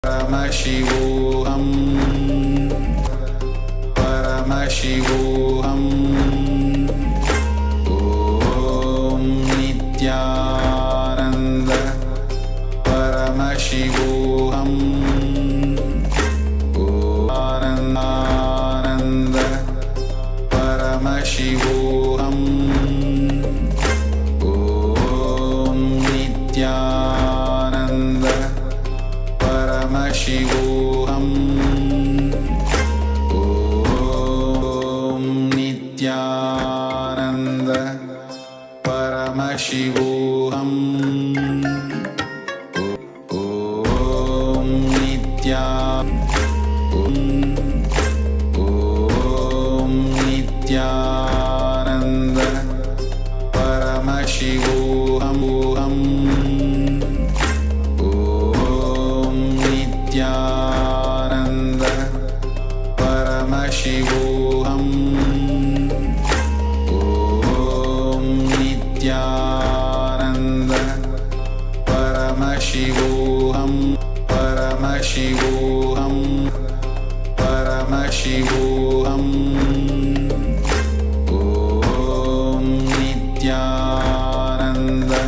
Paramashivoham, Paramashivoham, Om Nithyananda Paramashivoham, Om Ananda Paramashivoham, Om Nithyananda Paramashivoham, Om Nithyananda Paramashivoham, Om Nithyananda Paramashivoham, Om Nithyananda Paramashivoham, Om Nithyananda Paramashivoham, Paramashivoham, Paramashivoham, Om Nithyananda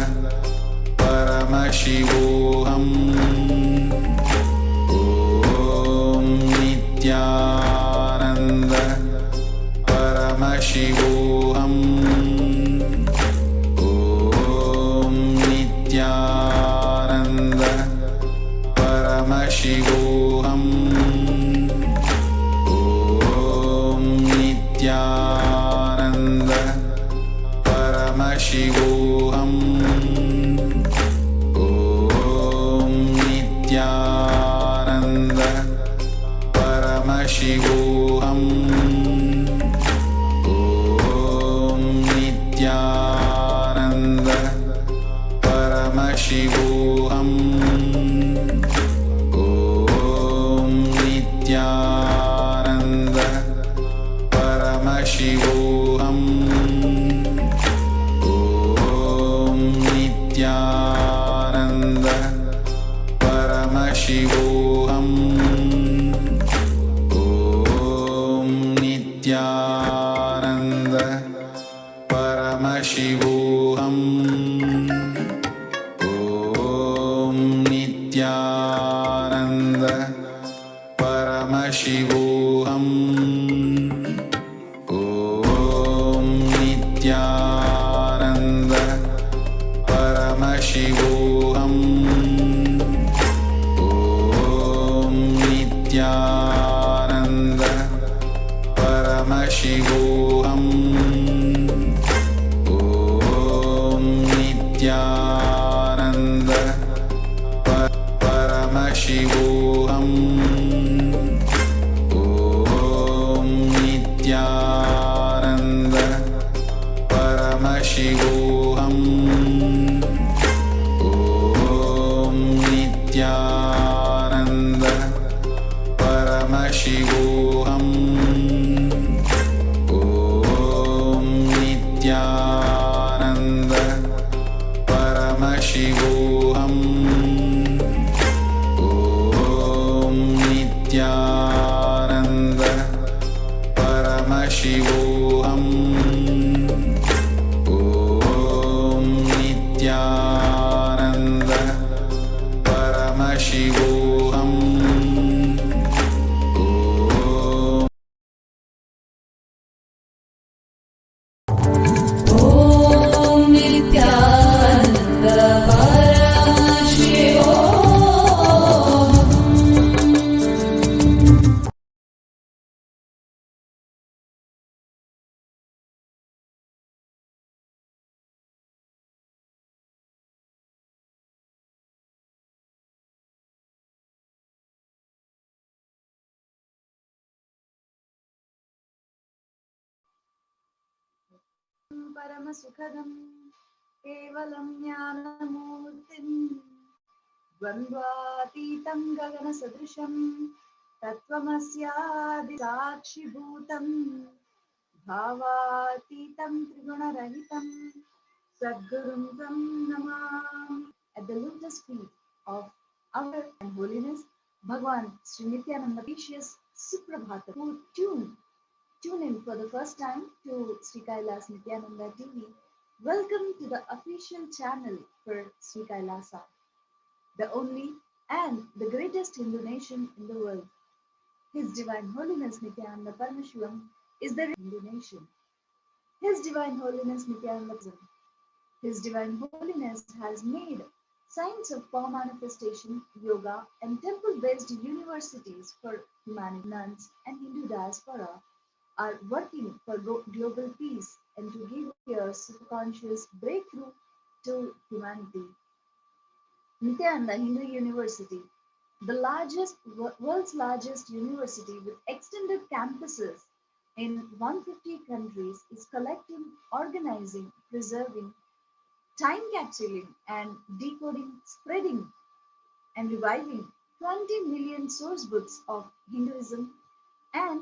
Paramashivoham, Om Nithyananda Paramashivoham, Om Nithyananda Paramashivoham, Om Nithyananda Paramashivoham, Om Nithyananda Paramashivoham, Om Nithyananda Paramashivoham, Om Nithyananda Paramashivoham, Om Nithyananda Paramashivoham, Om Nithyananda Paramashivoham, Om Nithyananda Paramashivoham, Om Nithyananda Paramashivoham, Om Nithyananda Paramashivoham, Om Nithyananda Paramashivoham, Om Nithyananda Paramashivoham, Om Nithyananda Paramashivoham, Om Nithyananda Paramashivoham, Om Nithyananda Paramashivoham, Om Nithyananda Paramashivoham, Om Nithyananda Paramashivoham. परमसुखदं केवलं ज्ञानमूर्तिं द्वन्द्वातीतं गगनसदृशं तत्त्वमस्यादिसाक्षिभूतं भावातीतं त्रिगुणरहितं सद्गुरुं तं Namami. At the lotus feet of our and holiness Bhagwan Sri Nithyananda Precious Suprabhata, who tune in for the first time to Sri KAILASA Nithyananda TV. Welcome to the official channel for Sri KAILASA, the only and the greatest Hindu nation in the world. His Divine Holiness Nithyananda Paramashivam is the Hindu nation. His Divine Holiness Nithyananda Paramashivam. His Divine Holiness has made science of power manifestation, yoga, and temple-based universities for humanity. Nuns and Hindu diaspora are working for global peace and to give your subconscious breakthrough to humanity. Nithyananda Hindu University, the world's largest university with extended campuses in 150 countries, is collecting, organizing, preserving, time capsuling, and decoding, spreading, and reviving 20 million source books of Hinduism and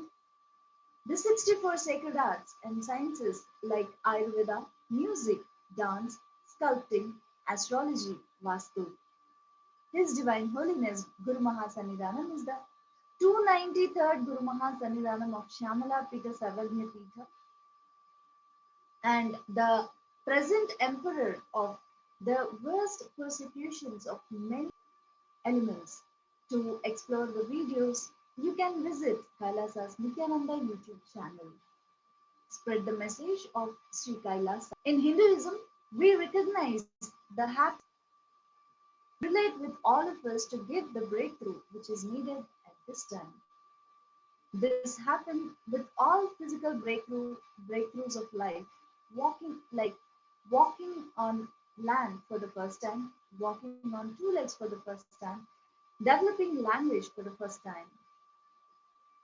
the 64 sacred arts and sciences like Ayurveda, music, dance, sculpting, astrology, Vastu. His Divine Holiness Guru Mahasannidhanam is the 293rd Guru Mahasannidhanam of Shyamala Pita Sarvajna Pita and the present emperor of the worst persecutions of many elements. To explore the videos, you can visit Kailasa's Nithyananda YouTube channel. Spread the message of Sri Kailasa. In Hinduism, we recognize the happy relate with all of us to give the breakthrough which is needed at this time. This happened with all physical breakthroughs of life, walking on land for the first time, walking on two legs for the first time, developing language for the first time.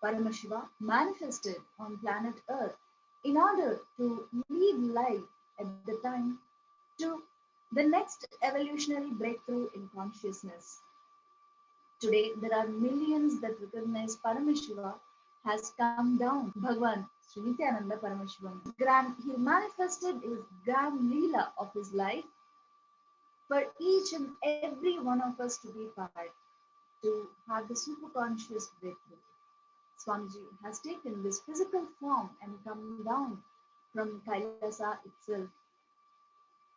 Paramashiva manifested on planet Earth in order to lead life at the time to the next evolutionary breakthrough in consciousness. Today, there are millions that recognize Paramashiva has come down. Bhagwan Sri Nithyananda Paramashivam. He manifested his grand Leela of his life for each and every one of us to be part, to have the superconscious breakthrough. Swamiji has taken this physical form and come down from Kailasa itself.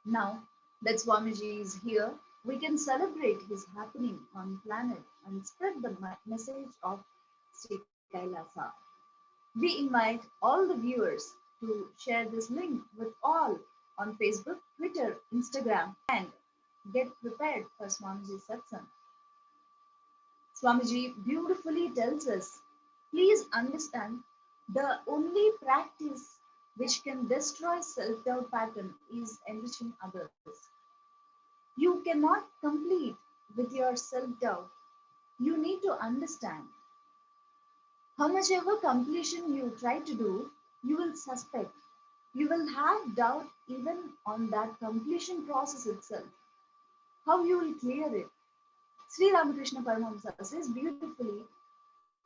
Now that Swamiji is here, we can celebrate his happening on planet and spread the message of Sri Kailasa. We invite all the viewers to share this link with all on Facebook, Twitter, Instagram, and get prepared for Swamiji's Satsang. Swamiji beautifully tells us, please understand the only practice which can destroy self-doubt pattern is enriching others. You cannot complete with your self-doubt. You need to understand how much ever completion you try to do, you will suspect. You will have doubt even on that completion process itself. How you will clear it. Sri Ramakrishna Paramahamsa says beautifully,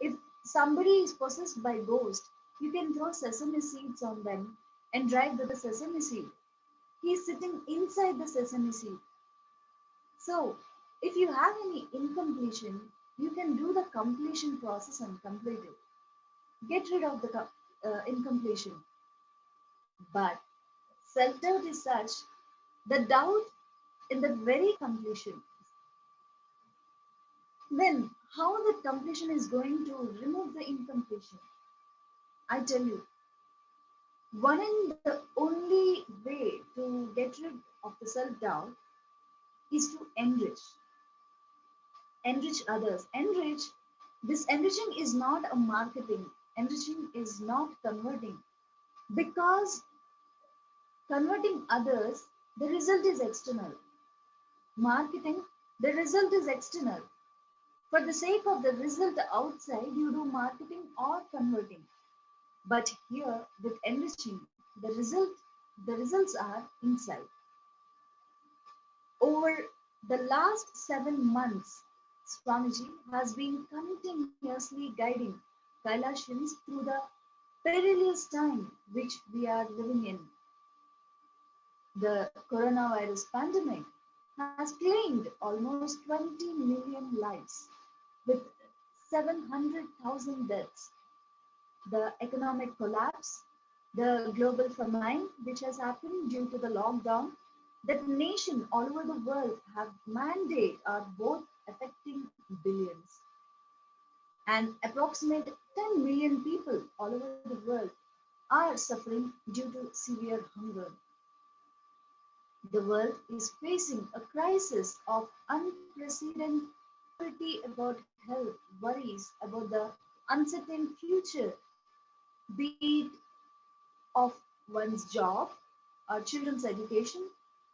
if somebody is possessed by ghost, you can throw sesame seeds on them and drive the sesame seed. He is sitting inside the sesame seed. So, if you have any incompletion, you can do the completion process and complete it. Get rid of the incompletion. But self-doubt is such, the doubt in the very completion. Then how the completion is going to remove the incompletion? I tell you, one and the only way to get rid of the self-doubt is to enrich others. This enriching is not a marketing. Enriching is not converting. Because converting others, the result is external. Marketing, the result is external. For the sake of the result outside, you do marketing or converting. But here, with enriching, the results are inside. Over the last 7 months, Swamiji has been continuously guiding Kailashans through the perilous time which we are living in. The coronavirus pandemic has claimed almost 20 million lives with 700,000 deaths, the economic collapse, the global famine which has happened due to the lockdown, that nation all over the world have mandate are both affecting billions. And approximate 10 million people all over the world are suffering due to severe hunger. The world is facing a crisis of unprecedented about health, worries about the uncertain future, be it of one's job or children's education,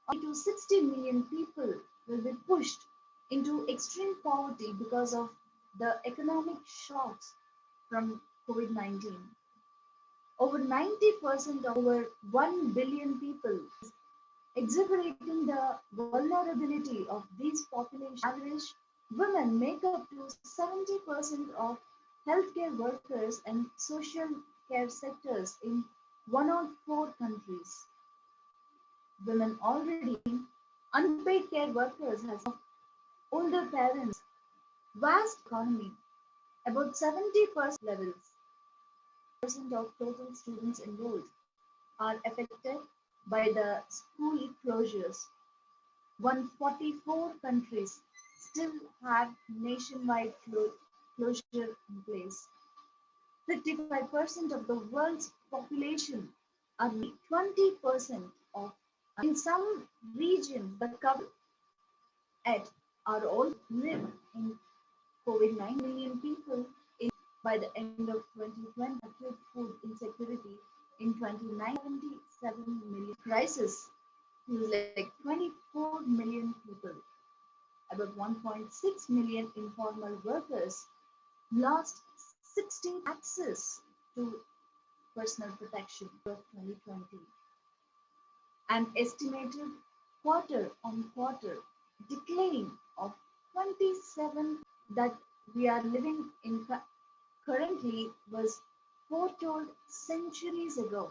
or to 60 million people will be pushed into extreme poverty because of the economic shocks from COVID 19. Over 90% of over 1 billion people exaggerating the vulnerability of these population. Average women make up to 70% of healthcare workers and social care sectors in 104 countries. Women already unpaid care workers has older parents, vast economy, about 70% levels percent of total students enrolled are affected by the school closures. 144 countries still have nationwide closure in place. 55% of the world's population are 20% of in some regions the couple at are all live in COVID-19 million people in, by the end of 2020 acute food insecurity in 2097 million crisis is like 24 million people, about 1.6 million informal workers lost 60 access to personal protection for 2020. An estimated quarter on quarter decline of 27 that we are living in currently was foretold centuries ago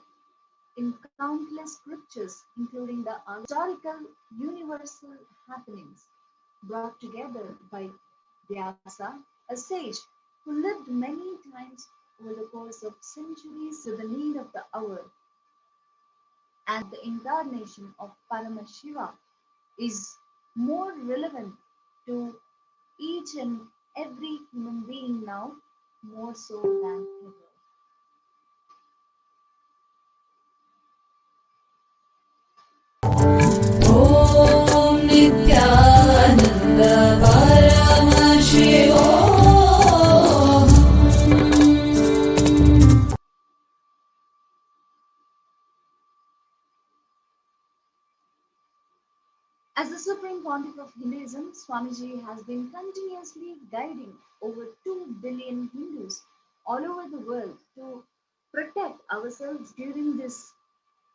in countless scriptures, including the historical universal happenings brought together by Vyasa, a sage who lived many times over the course of centuries to the need of the hour. And the incarnation of Paramashiva is more relevant to each and every human being now, more so than ever. Om Nithyananda Paramashivoham. As the Supreme Pontiff of Hinduism, Swamiji has been continuously guiding over 2 billion Hindus all over the world to protect ourselves during this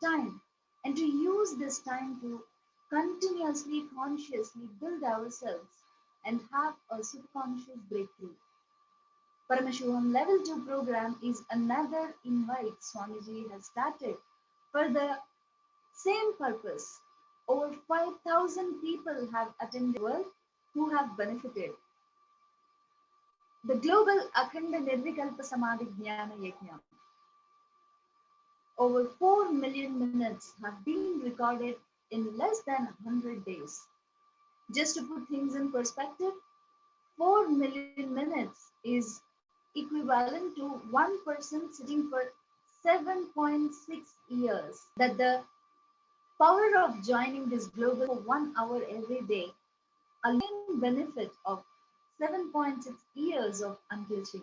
time and to use this time to continuously, consciously build ourselves and have a subconscious breakthrough. Paramashivoham Level 2 program is another invite Swamiji has started for the same purpose. Over 5,000 people have attended the world who have benefited. The global Akhanda Nirvikalpa Samadhi Jnana Yajna. Over 4 million minutes have been recorded in less than 100 days. Just to put things in perspective, 4 million minutes is equivalent to one person sitting for 7.6 years. That the power of joining this global for 1 hour every day, a benefit of 7.6 years of unteaching.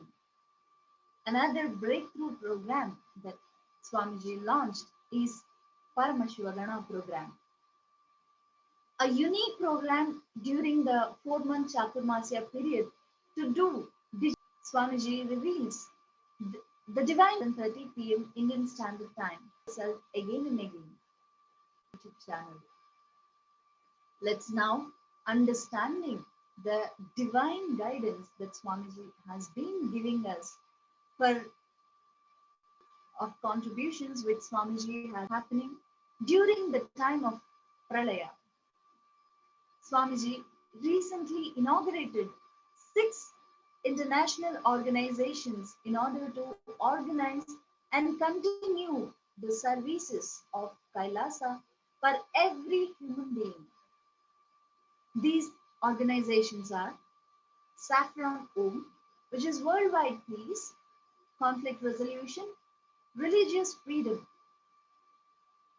Another breakthrough program that Swamiji launched is Paramashivagana program. A unique program during the 4-month Chaturmasya period to do Swamiji reveals the divine 7:30 p.m. Indian Standard Time itself again and again. YouTube channel. Let's now understanding the divine guidance that Swamiji has been giving us for of contributions which Swamiji has happening during the time of Pralaya. Swamiji recently inaugurated 6 international organizations in order to organize and continue the services of Kailasa for every human being. These organizations are Saffron Om, which is worldwide peace, conflict resolution, religious freedom;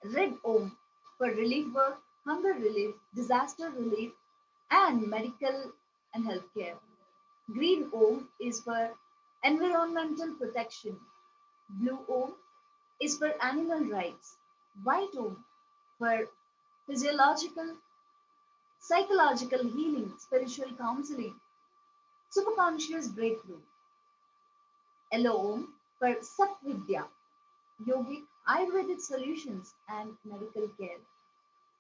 Red Om for relief work, hunger relief, disaster relief, and medical and healthcare. Green Om is for environmental protection. Blue Om is for animal rights. White Om for physiological, psychological healing, spiritual counseling, superconscious breakthrough. Yellow Om for Satvidya, yogic Ayurvedic solutions and medical care.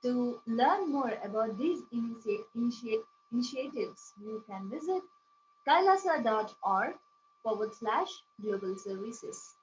To learn more about these initiatives, you can visit kailasa.org/global services.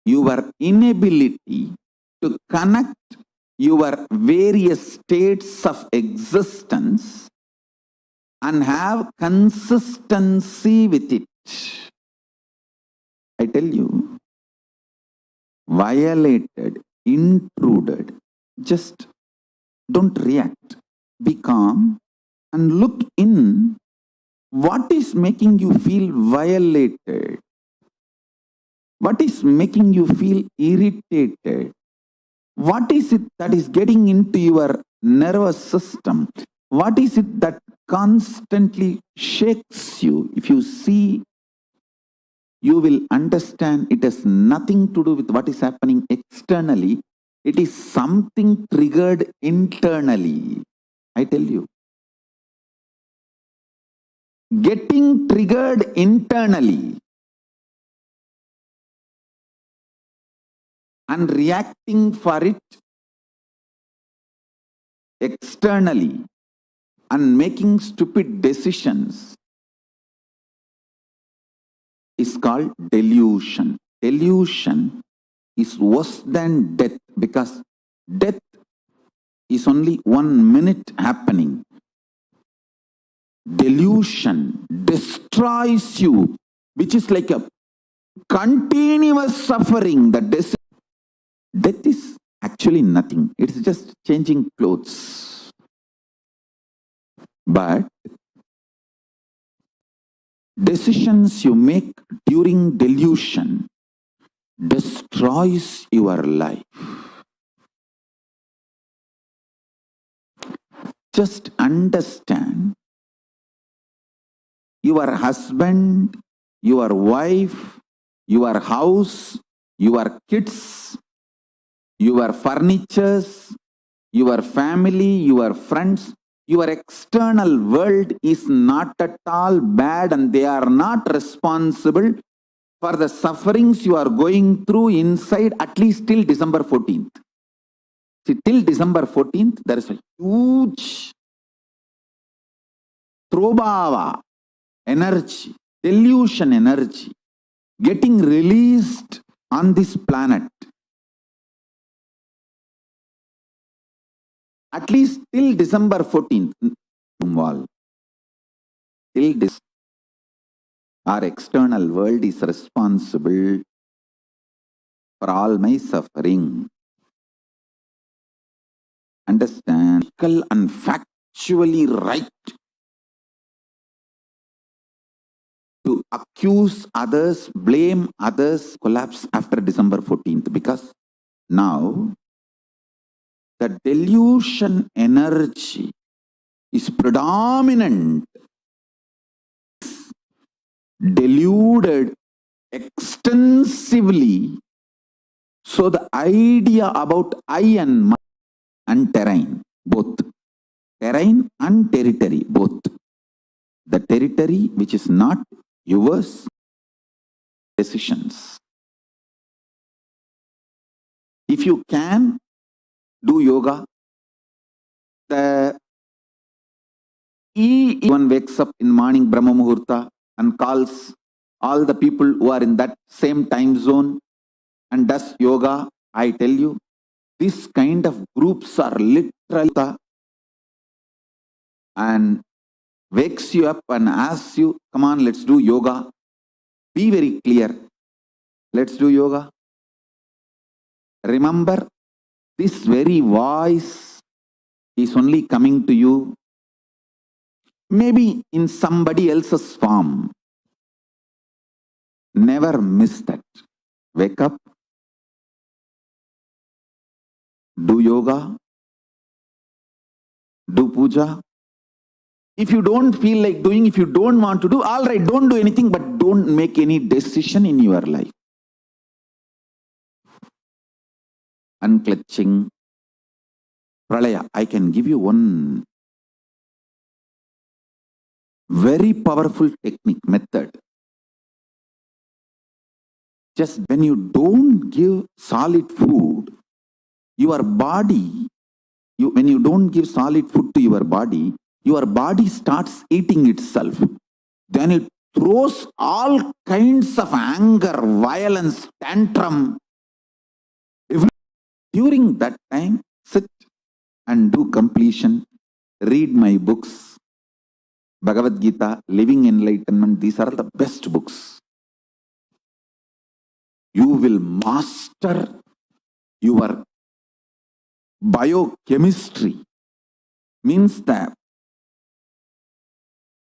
Your inability to connect your various states of existence and have consistency with it. I tell you, violated, intruded, just don't react. Be calm and look in. What is making you feel violated? What is making you feel irritated? What is it that is getting into your nervous system? What is it that constantly shakes you? If you see, you will understand it has nothing to do with what is happening externally. It is something triggered internally. I tell you. Getting triggered internally and reacting for it externally and making stupid decisions is called delusion. Delusion is worse than death because death is only 1 minute happening. Delusion destroys you, which is like a continuous suffering. Death is actually nothing. It's just changing clothes. But decisions you make during delusion destroys your life. Just understand, your husband, your wife, your house, your kids, your furnitures, your family, your friends, your external world is not at all bad, and they are not responsible for the sufferings you are going through inside, at least till December 14th. See, till December 14th, there is a huge throbhava energy, delusion energy getting released on this planet. At least till December 14th, till this, our external world is responsible for all my suffering. Understand, and factually right to accuse others, blame others, collapse after December 14th, because now the delusion energy is predominant, deluded extensively. So the idea about I and my and terrain, both terrain and territory, both the territory which is not yours, decisions. If you can do yoga, the one wakes up in morning Brahma Muhurta and calls all the people who are in that same time zone and does yoga. I tell you, this kind of groups are literally and wakes you up and asks you, come on, let's do yoga. Be very clear. Let's do yoga. Remember, this very voice is only coming to you maybe in somebody else's form. Never miss that. Wake up, do yoga, do puja. If you don't feel like doing, if you don't want to do, all right, don't do anything, but don't make any decision in your life. Unclutching, pralaya. I can give you one very powerful technique, method. Just when you don't give solid food, your body, when you don't give solid food to your body starts eating itself. Then it throws all kinds of anger, violence, tantrum. During that time, sit and do completion. Read my books. Bhagavad Gita, Living Enlightenment, these are the best books. You will master your biochemistry. Means that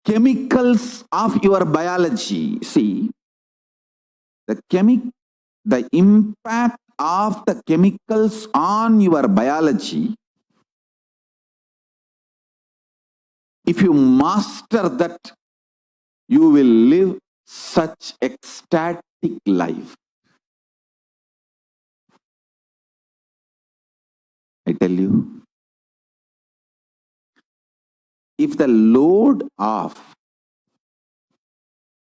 chemicals of your biology. See, the impact of the chemicals on your biology, if you master that, you will live such ecstatic life. I tell you, if the load of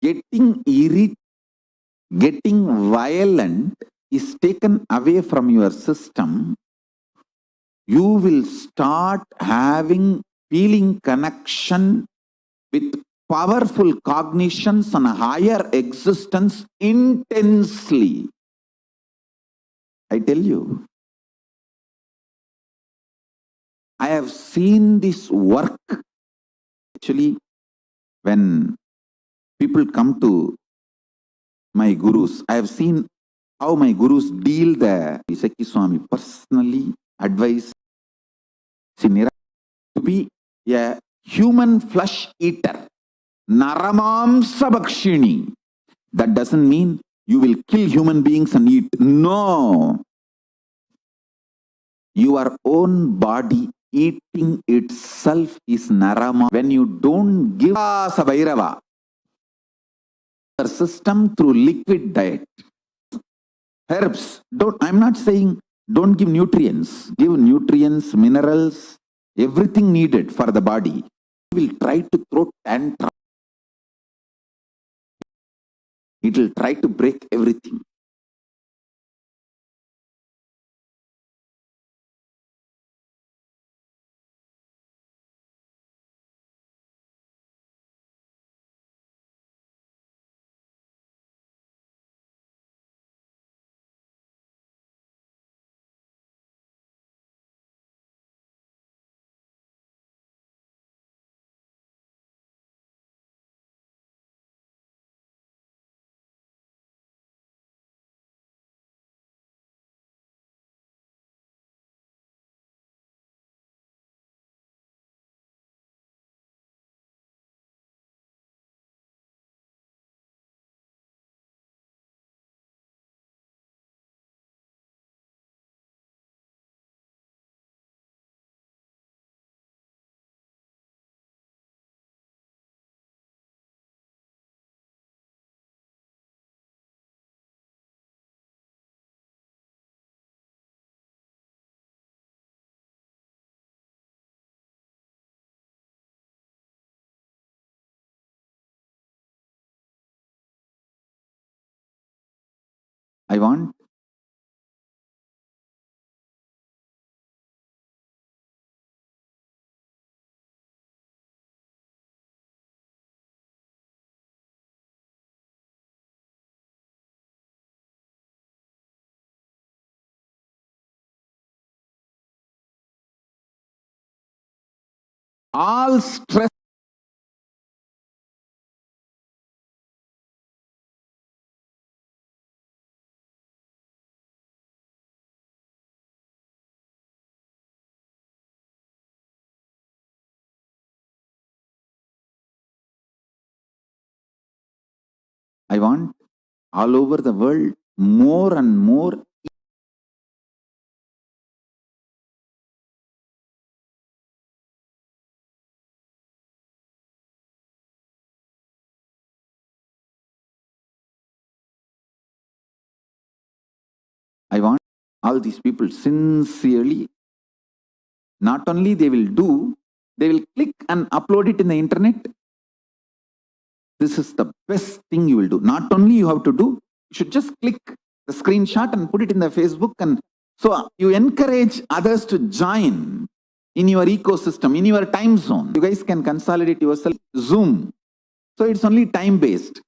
getting irritated, getting violent is taken away from your system, you will start feeling connection with powerful cognitions and higher existence intensely. I tell you, I have seen this work. Actually, when people come to my gurus, I have seen how my gurus deal the Isaki Swami personally advised Sinira to be a human flesh eater. Naramamsa Bhakshini. That doesn't mean you will kill human beings and eat. No. Your own body eating itself is Narama. When you don't give Sabairava, your system through liquid diet, herbs, I'm not saying don't give nutrients. Give nutrients, minerals, everything needed for the body. You will try to throw tantrum. It will try to break everything. I want all stress. I want all over the world more and more. I want all these people sincerely, not only they will do, they will click and upload it in the internet. This is the best thing you will do. Not only you have to do, you should just click the screenshot and put it in the Facebook. And so you encourage others to join in your ecosystem, in your time zone. You guys can consolidate yourself. Zoom. So it's only time based.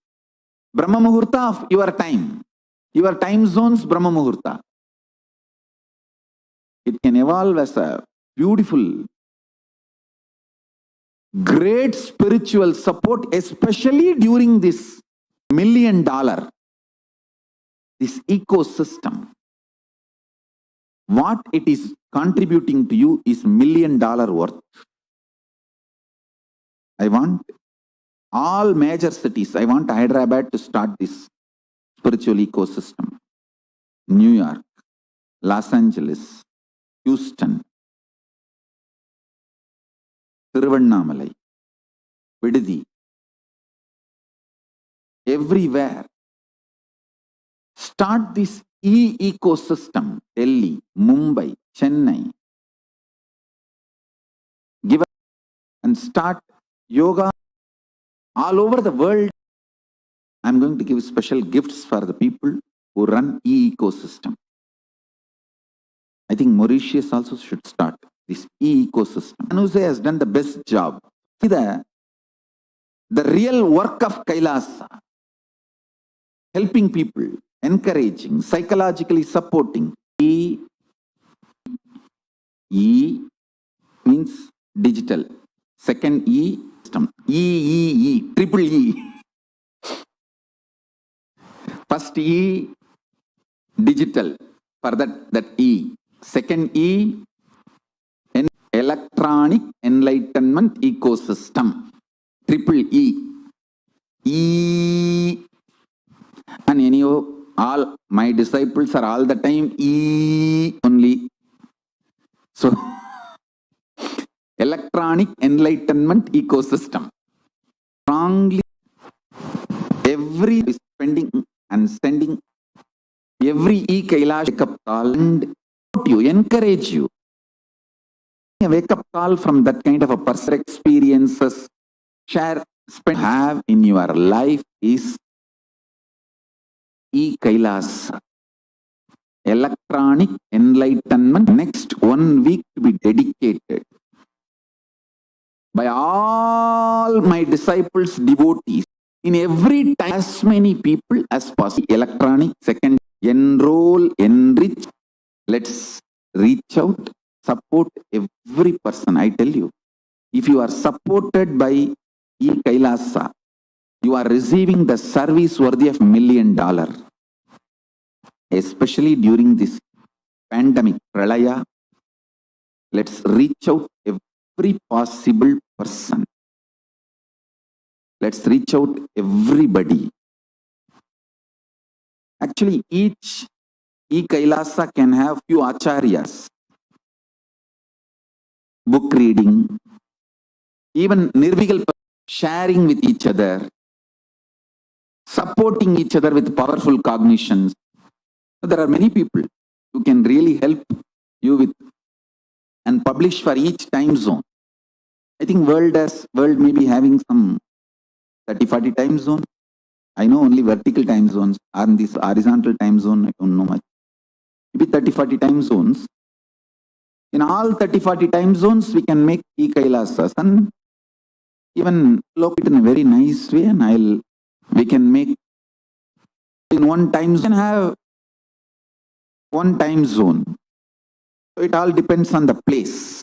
Brahma Muhurta of your time. Your time zones, Brahma Muhurta. It can evolve as a beautiful, great spiritual support, especially during this $1 million, this ecosystem. What it is contributing to you is $1 million worth. I want all major cities, I want Hyderabad to start this spiritual ecosystem. New York, Los Angeles, Houston, Thiruvannamalai, Vididi, everywhere. Start this ecosystem. Delhi, Mumbai, Chennai. Give up and start yoga all over the world. I'm going to give special gifts for the people who run ecosystem. I think Mauritius also should start this ecosystem. Anuse has done the best job. See the real work of Kailasa. Helping people, encouraging, psychologically supporting. E means digital. Second E, system. Triple E. First E, digital, for that E. Second E, electronic enlightenment ecosystem. Triple E. E. And anyhow, all my disciples are all the time E only. So, electronic enlightenment ecosystem. Strongly, every spending and sending every KAILASA wake-up call and you, encourage you. A wake-up call from that kind of a person experiences, share, spend, have in your life is KAILASA. Electronic enlightenment. Next 1 week to be dedicated by all my disciples, devotees, in every time, as many people as possible. Electronic, second, enroll, enrich. Let's reach out, support every person. I tell you, if you are supported by KAILASA, you are receiving the service worthy of $1 million, especially during this pandemic, Pralaya. Let's reach out every possible person. Let's reach out everybody. Actually, each KAILASA can have few acharyas, book reading, even nirvigal sharing with each other, supporting each other with powerful cognitions. There are many people who can really help you with and publish for each time zone. I think world may be having some 30-40 time zone. I know only vertical time zones. On this horizontal time zone, I don't know much. Maybe 30-40 time zones. In all 30-40 time zones, we can make KAILASAs and even look it in a very nice way, and we can make in one time zone, have one time zone. So it all depends on the place.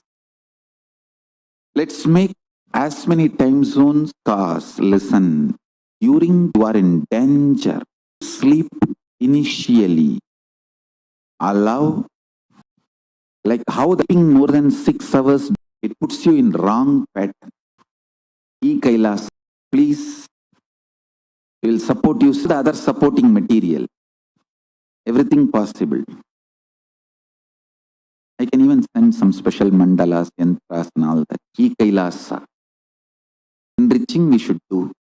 Let's make as many time zones, cause listen, during you are in danger, sleep initially. Allow, like how the more than 6 hours, it puts you in wrong pattern. KAILASA, please, will support you. The other supporting material, everything possible. I can even send some special mandalas, yantras and all that. KAILASA. Enriching we should do.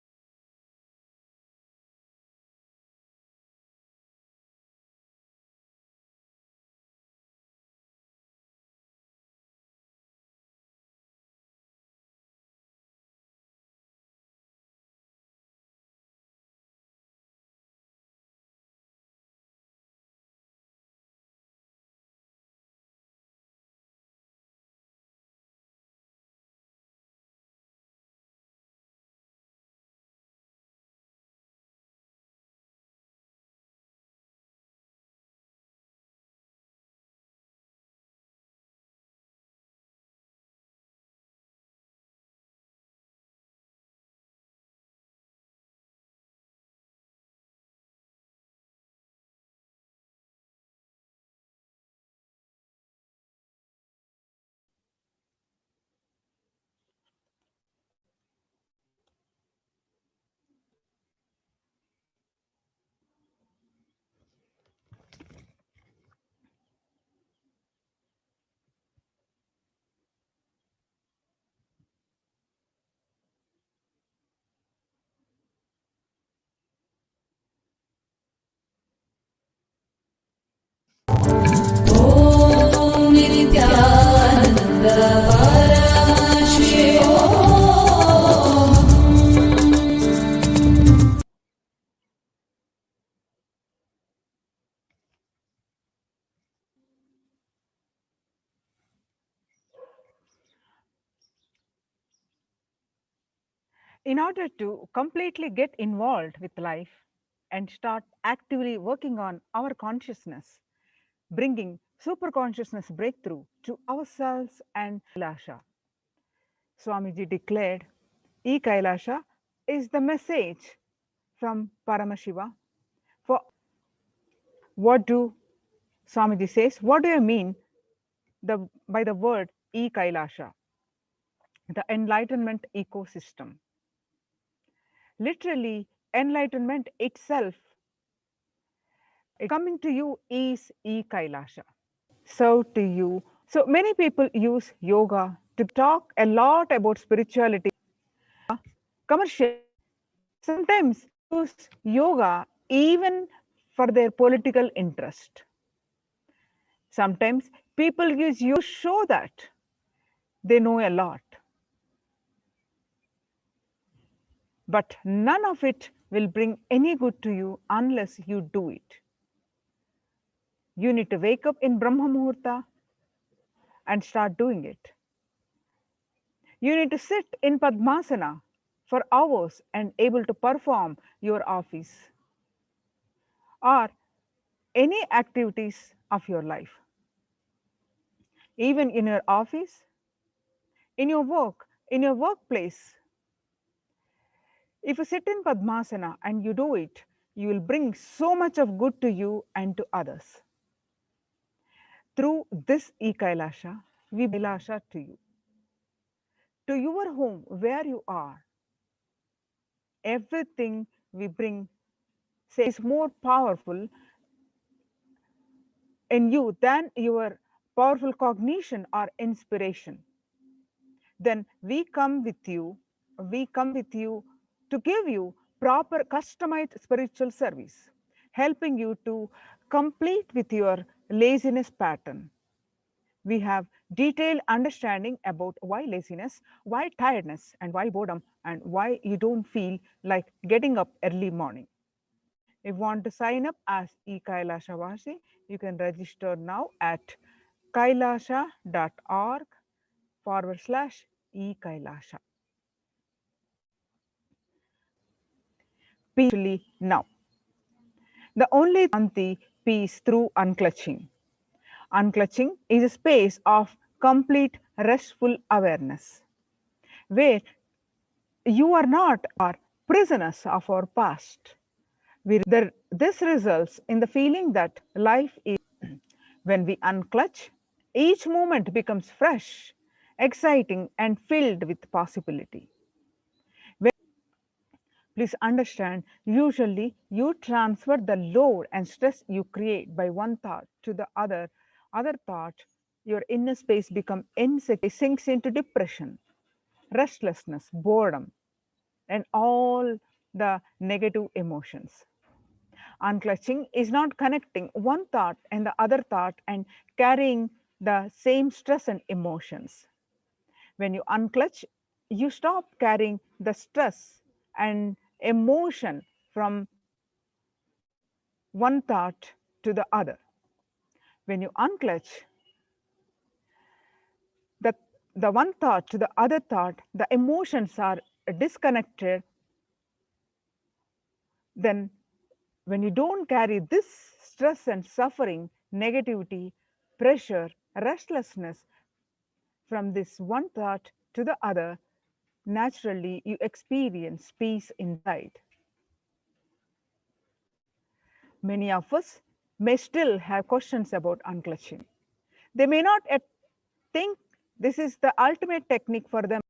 Om Nithyananda Paramashivoham. In order to completely get involved with life and start actively working on our consciousness, bringing super consciousness breakthrough to ourselves and KAILASA, Swamiji declared, KAILASA is the message from Paramashiva for what do Swamiji says, what do you mean by the word e-Kailasha, the enlightenment ecosystem? Literally, enlightenment itself coming to you is e-Kailasha. So to you. So many people use yoga to talk a lot about spirituality, commercial. Sometimes use yoga even for their political interest. Sometimes people use yoga to show that they know a lot. But none of it will bring any good to you unless you do it. You need to wake up in Brahma Muhurta and start doing it. You need to sit in Padmasana for hours and able to perform your office or any activities of your life. Even in your office, in your work, in your workplace, if you sit in Padmasana and you do it, you will bring so much of good to you and to others. Through this e-Kailasha, we Kailasha to your home where you are. Everything we bring is more powerful in you than your powerful cognition or inspiration. Then we come with you to give you proper customized spiritual service, helping you to complete with your laziness pattern. We have detailed understanding about why laziness, why tiredness, and why boredom, and why you don't feel like getting up early morning. If you want to sign up as e-Kailasha Vasi, you can register now at kailasha.org/e-Kailasha. Peacefully now. The only Shanti peace through unclutching. Unclutching is a space of complete restful awareness, where you are not our prisoners of our past. This results in the feeling that life is when we unclutch, each moment becomes fresh, exciting, and filled with possibility. Please understand, usually you transfer the load and stress you create by one thought to the other thought, your inner space becomes insecure, sinks into depression, restlessness, boredom, and all the negative emotions. Unclutching is not connecting one thought and the other thought and carrying the same stress and emotions. When you unclutch, you stop carrying the stress and emotion from one thought to the other. When you unclutch the, the one thought to the other thought, the emotions are disconnected. Then when you don't carry this stress and suffering, negativity, pressure, restlessness from this one thought to the other, naturally you experience peace inside. Many of us may still have questions about unclutching. They may not yet think this is the ultimate technique for them.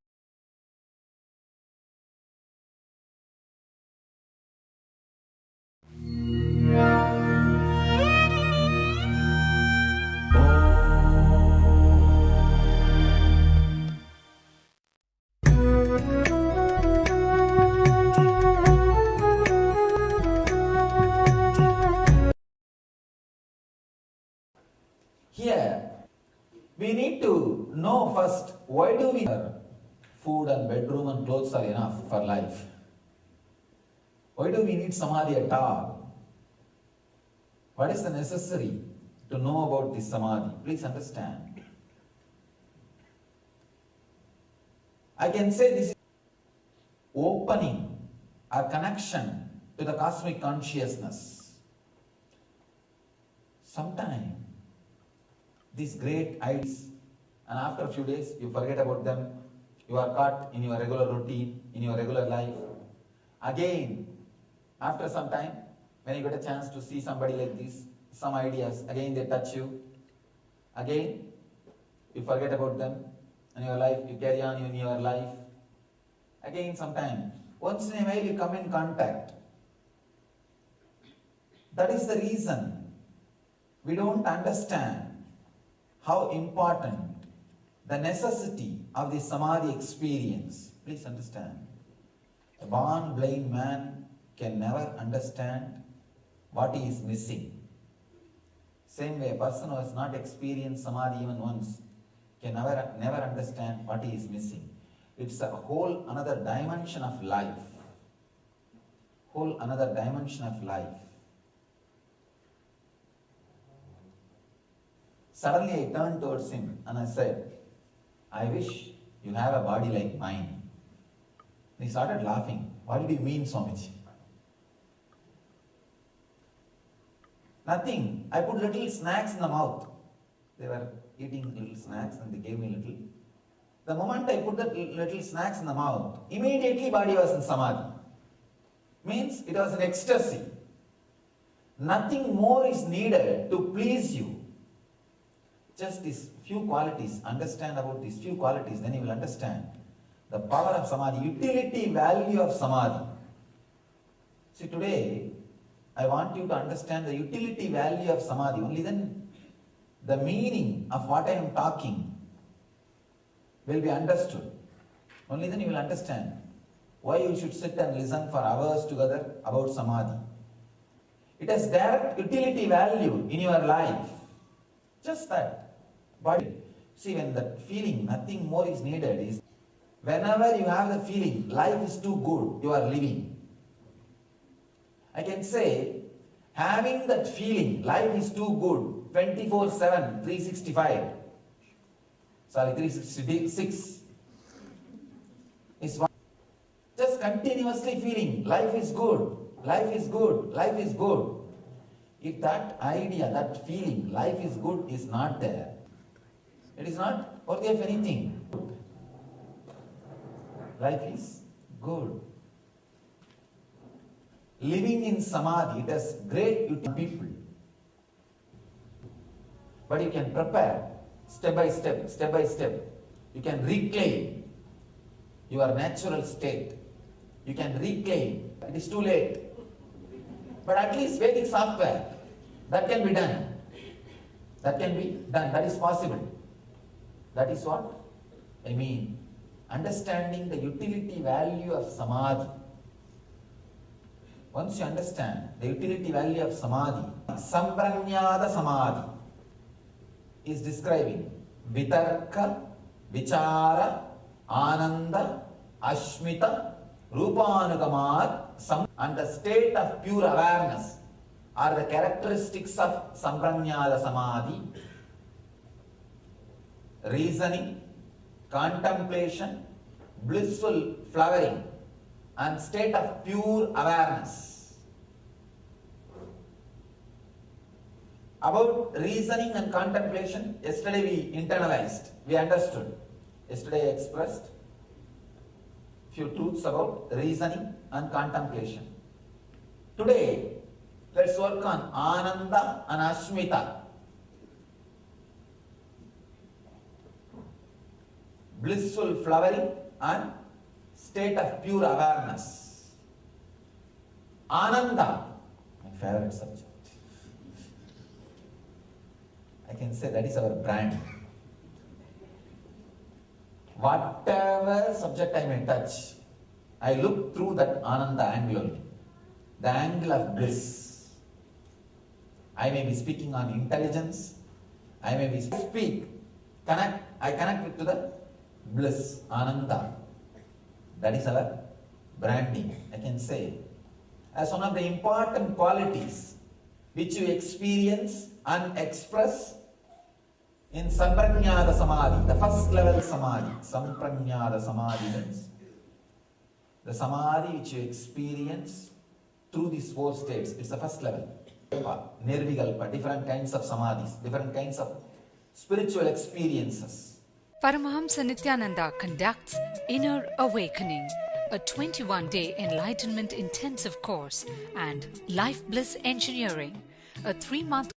Here, we need to know first, why do we food and bedroom and clothes are enough for life? Why do we need samadhi at all? What is the necessary to know about this samadhi? Please understand. I can say this is opening our connection to the cosmic consciousness. Sometimes these great ideas, and after a few days you forget about them, you are caught in your regular routine, in your regular life. Again, after some time, when you get a chance to see somebody like this, some ideas, again they touch you, again you forget about them in your life, you carry on in your life. Again sometime, once in a while you come in contact. That is the reason we don't understand how important the necessity of the Samadhi experience. Please understand. A born blind man can never understand what he is missing. Same way, a person who has not experienced Samadhi even once can never understand what he is missing. It's a whole another dimension of life. Whole another dimension of life. Suddenly I turned towards him and I said, I wish you have a body like mine. He started laughing. What did you mean, Swamiji? Nothing. I put little snacks in the mouth. They were eating little snacks and they gave me little. The moment I put the little snacks in the mouth, immediately body was in Samadhi. Means it was an ecstasy. Nothing more is needed to please you. Just these few qualities, understand about these few qualities, then you will understand the power of Samadhi, utility value of Samadhi. See, today, I want you to understand the utility value of Samadhi. Only then the meaning of what I am talking will be understood. Only then you will understand why you should sit and listen for hours together about Samadhi. It has direct utility value in your life. Just that. But see, when that feeling, nothing more is needed, is whenever you have the feeling, life is too good, you are living. I can say, having that feeling, life is too good, 24/7, 365. Sorry, 366 is one. Just continuously feeling, life is good, life is good, life is good. If that idea, that feeling, life is good is not there, it is not worthy of anything. Life is good. Living in Samadhi, it has great utility to people. But you can prepare step by step, step by step. You can reclaim your natural state. You can reclaim. It is too late. But at least Vedic software, that can be done. That can be done. That is possible. That is what I mean. Understanding the utility value of Samadhi. Once you understand the utility value of Samadhi, Sampranyada Samadhi is describing Vitarka, Vichara, Ananda, Ashmita, Rupanugamar, and the state of pure awareness are the characteristics of Sampranyada Samadhi. Reasoning, contemplation, blissful flowering, and state of pure awareness. About reasoning and contemplation, yesterday we internalized, we understood. Yesterday I expressed few truths about reasoning and contemplation. Today, let's work on Ananda and Ashmita. Blissful flowering and state of pure awareness. Ananda, my favorite subject. I can say that is our brand. Whatever subject I may touch, I look through that Ananda angle only. The angle of bliss. I may be speaking on intelligence. I may be I connect it to the bliss, Ananda. That is our branding, I can say. As one of the important qualities which you experience and express in Sampranyada Samadhi, the first level Samadhi. Sampranyada Samadhi means the Samadhi which you experience through these four states. It's the first level. Nirvikalpa, different kinds of Samadhis, different kinds of spiritual experiences. Paramahamsa Nithyananda conducts Inner Awakening, a 21-day enlightenment intensive course, and Life Bliss Engineering, a 3-month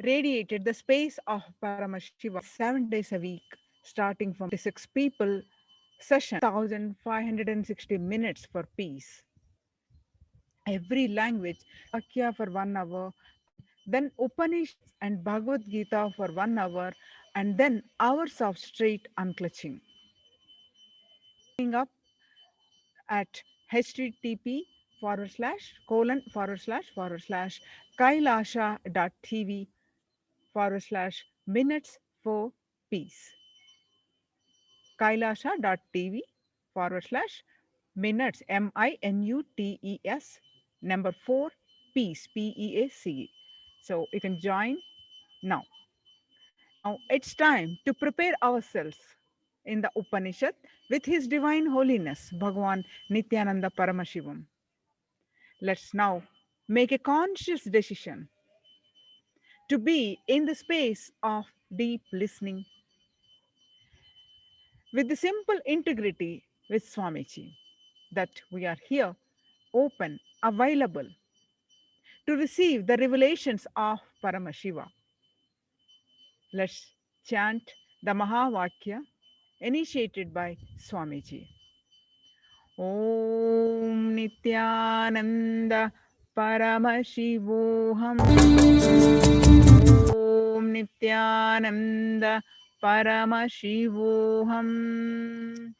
radiated the space of Paramashiva 7 days a week, starting from 6 people session, 1560 minutes for peace. Every language, Vakya for 1 hour, then Upanishads and Bhagavad Gita for 1 hour, and then hours of straight unclutching. Up at http://kailasha.tv/minutes for peace. kailasha.tv/minutes, MINUTES, number 4, peace, PEACE. So you can join now. Now it's time to prepare ourselves in the Upanishad with His Divine Holiness, Bhagavan Nithyananda Paramashivam. Let's now make a conscious decision to be in the space of deep listening with the simple integrity with Swamiji, that we are here, open, available to receive the revelations of Paramashiva. Let's chant the Mahavakya initiated by Swamiji. Om Nithyananda Paramashivoham. Om Nithyananda Paramashivoham.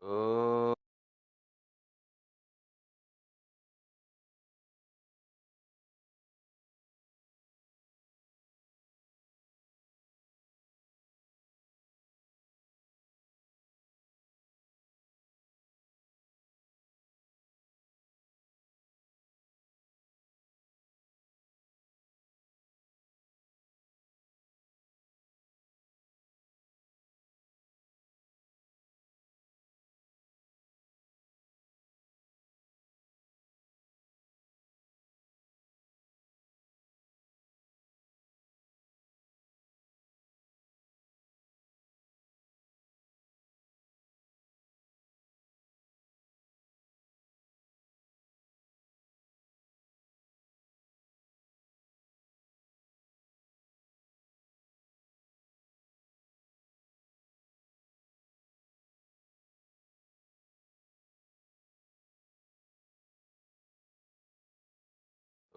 Oh.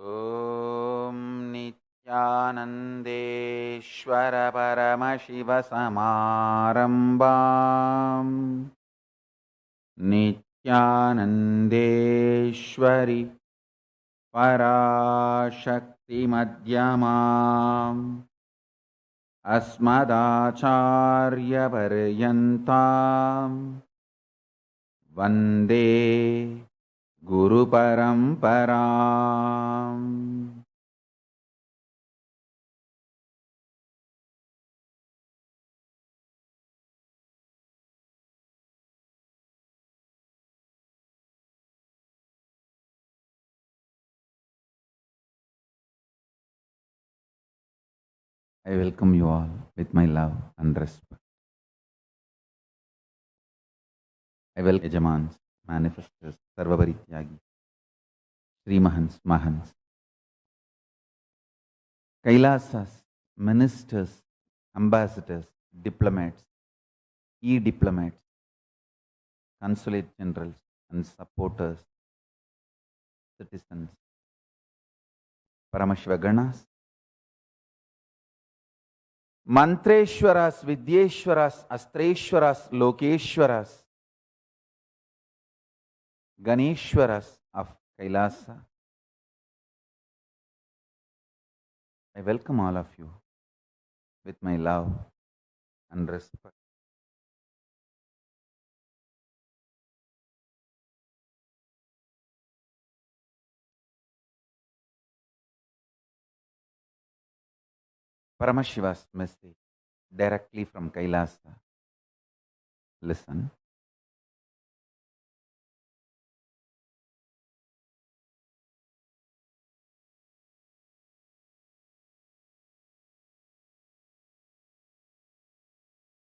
ॐ नित्यानन्देश्वर परमशिवसमारम्भाम् नित्यानन्देश्वरि पराशक्तिमध्यमाम् अस्मदाचार्यपर्यन्ताम् वन्दे गुरुपरम्पराम्. I welcome you all with my love and respect. I welcome Yajamans, manifestors, Sarvaparityagi, Sri Mahants, Mahants, Kailasas, ministers, ambassadors, diplomats, e-diplomats, consulate generals and supporters, citizens, Paramashivoham, Mantreshwaras, Vidyeshwaras, Astreshwaras, Lokeshwaras, Ganeshwaras of Kailasa. I welcome all of you with my love and respect. Paramashiva's message directly from Kailasa. Listen.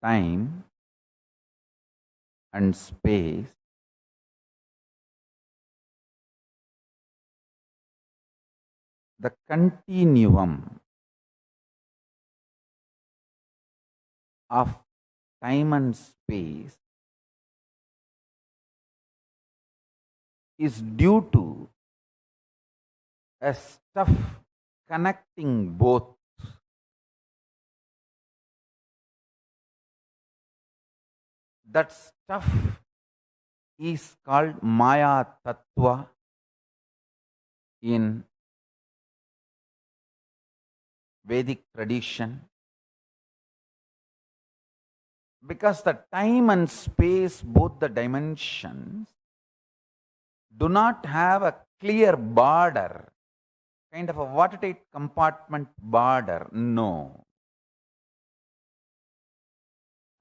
Time and space the continuum of time and space is due to a stuff connecting both. That stuff is called Maya Tattva in Vedic tradition, because the time and space, both the dimensions, do not have a clear border, kind of a watertight compartment border. No.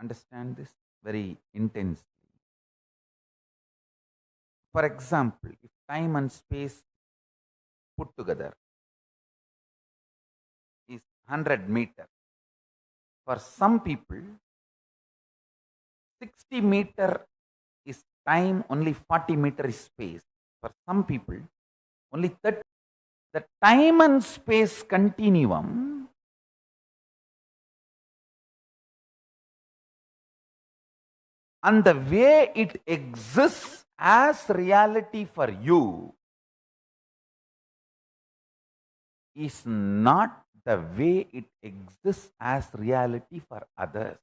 Understand this very intensely. For example, if time and space put together is 100 meters, for some people 60 meter is time, only 40 meter is space. For some people only 30. The time and space continuum and the way it exists as reality for you is not the way it exists as reality for others.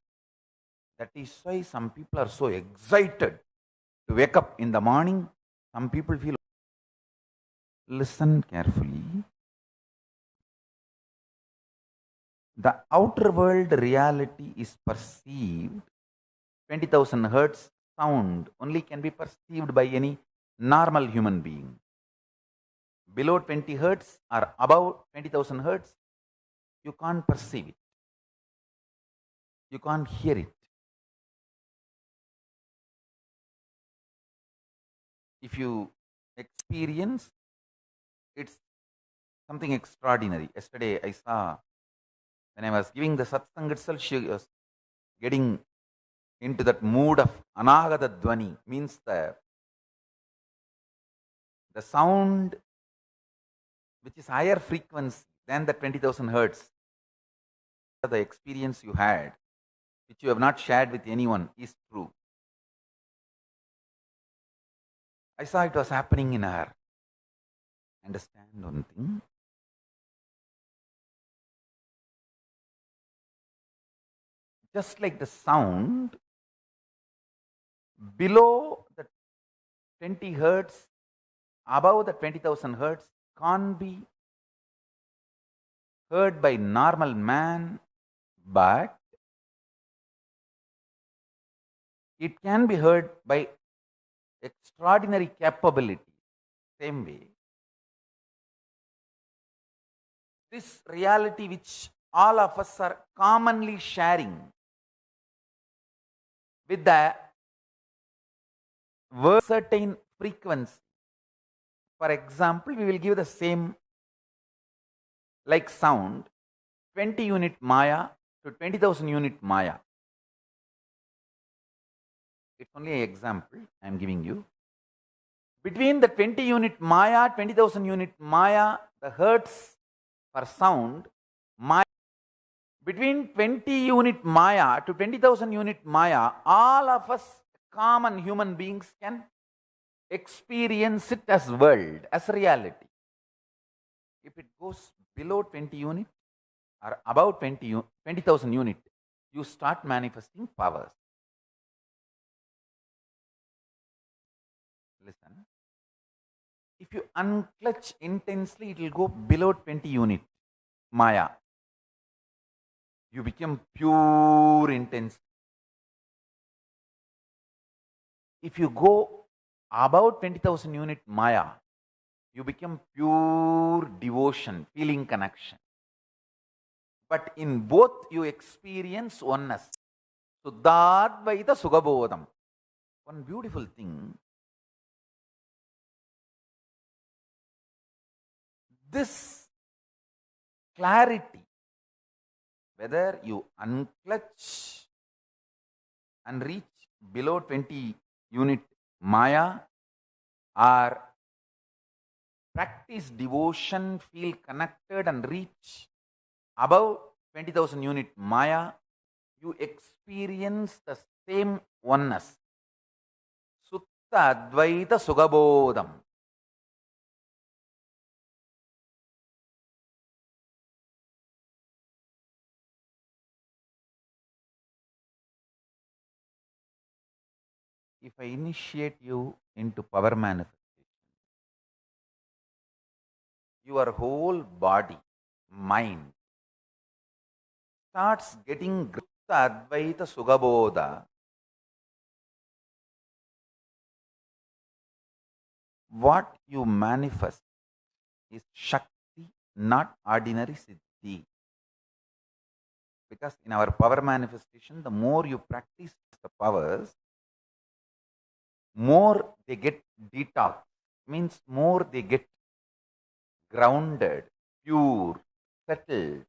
That is why some people are so excited To wake up in the morning, some people feel. Listen carefully. The outer world reality is perceived. 20,000 hertz sound only can be perceived by any normal human being. Below 20 hertz or above 20,000 hertz, you can't perceive it. You can't hear it. If you experience, it's something extraordinary. Yesterday I saw, when I was giving the satsang itself, she was getting into that mood of anagata dvani, means the sound which is higher frequency than the 20,000 hertz. The experience you had, which you have not shared with anyone, is true. I saw it was happening in her. Understand one thing? Just like the sound below the 20 hertz, above the 20,000 hertz can't be heard by normal man, but it can be heard by extraordinary capability. Same way, this reality which all of us are commonly sharing with the certain frequency. For example, we will give the same like sound, 20 unit Maya to 20,000 unit Maya. It's only an example I am giving you. Between the 20 unit Maya, 20,000 unit Maya, the hertz for sound, Maya. Between 20 unit Maya to 20,000 unit Maya, all of us common human beings can experience it as world, as reality. If it goes below 20 unit or above 20,000 unit, you start manifesting powers. Listen. If you unclutch intensely, it will go below 20 unit Maya. You become pure intense. If you go about 20,000 unit Maya, you become pure devotion, feeling connection. But in both you experience oneness. Suddhadvaita Sugabodham. One beautiful thing. This clarity, whether you unclutch and reach below 20 unit Maya or practice devotion, feel connected and reach above 20,000 unit Maya, you experience the same oneness. Sutta Advaita Sugabodham. If I initiate you into power manifestation, your whole body, mind starts getting Advaita Sugabodha. What you manifest is Shakti, not ordinary Siddhi. Because in our power manifestation, the more you practice the powers, more they get detox, means more they get grounded, pure, settled.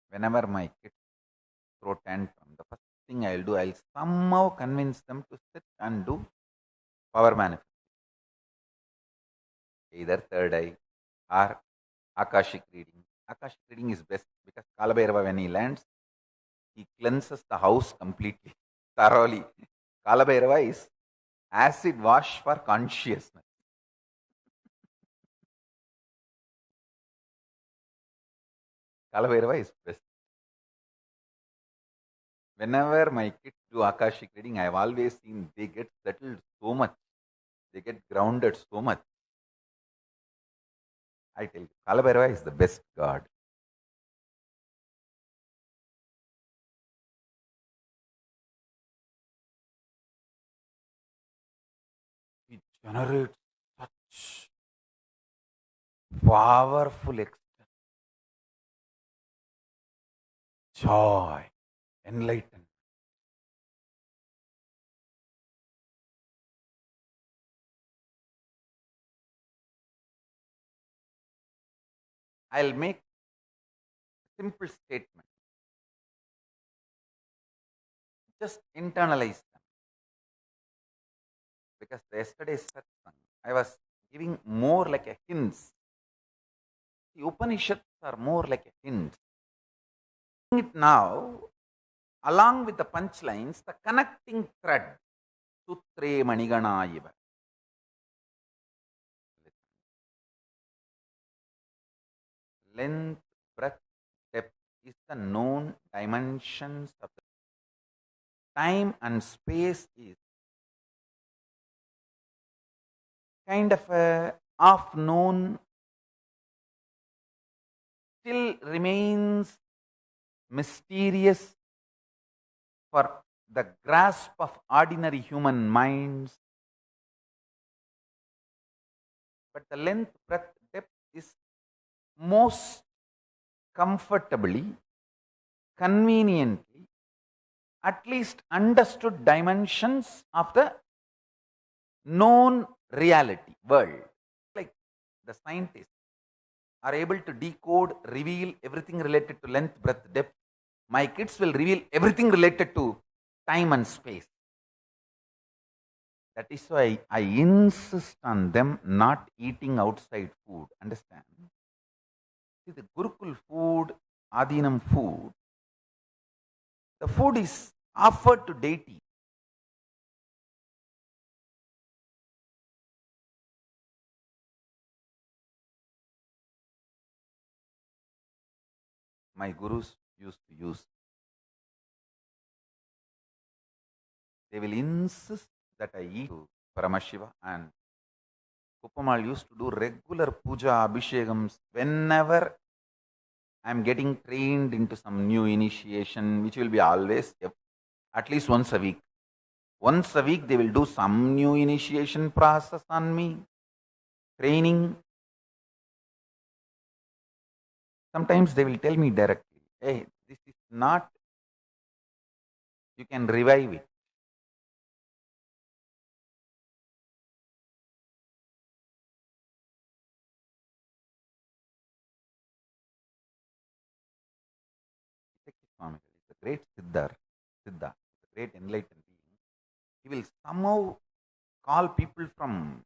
Whenever my kids throw tantrum, the first thing I'll do, I'll somehow convince them to sit and do power manifestation. Either third eye or Akashic reading. Akashic reading is best because Kalabhairava, when he lands, he cleanses the house completely, thoroughly. Kalabhairava is Acid wash for consciousness. Kalabhairava is best. Whenever my kids do Akashic reading, I have always seen they get settled so much. They get grounded so much. I tell you, Kalabhairava is the best god. He generates such powerful joy, enlightenment. I'll make a simple statement. Just internalize them. Because yesterday's satsang, I was giving more like a hints. The Upanishads are more like a hint. It now, along with the punchlines, the connecting thread. Sutre manigana iva. Length, breadth, depth is the known dimensions of the time, and space is kind of a half known, still remains mysterious for the grasp of ordinary human minds. But the length, breadth, depth is most comfortably, conveniently, at least understood dimensions of the known reality, world. Like the scientists are able to decode, reveal everything related to length, breadth, depth. My kids will reveal everything related to time and space. That is why I insist on them not eating outside food. Understand? See, the Gurukul food, Adinam food, the food is offered to deity. My gurus used to use. They will insist that I eat Paramashiva, and Kupamal used to do regular puja abhishekams whenever I am getting trained into some new initiation, which will be always at least once a week. Once a week, they will do some new initiation process on me, training. Sometimes they will tell me directly, hey, this is not, you can revive it. Swami is a great Siddha, a great enlightened being. He will somehow call people from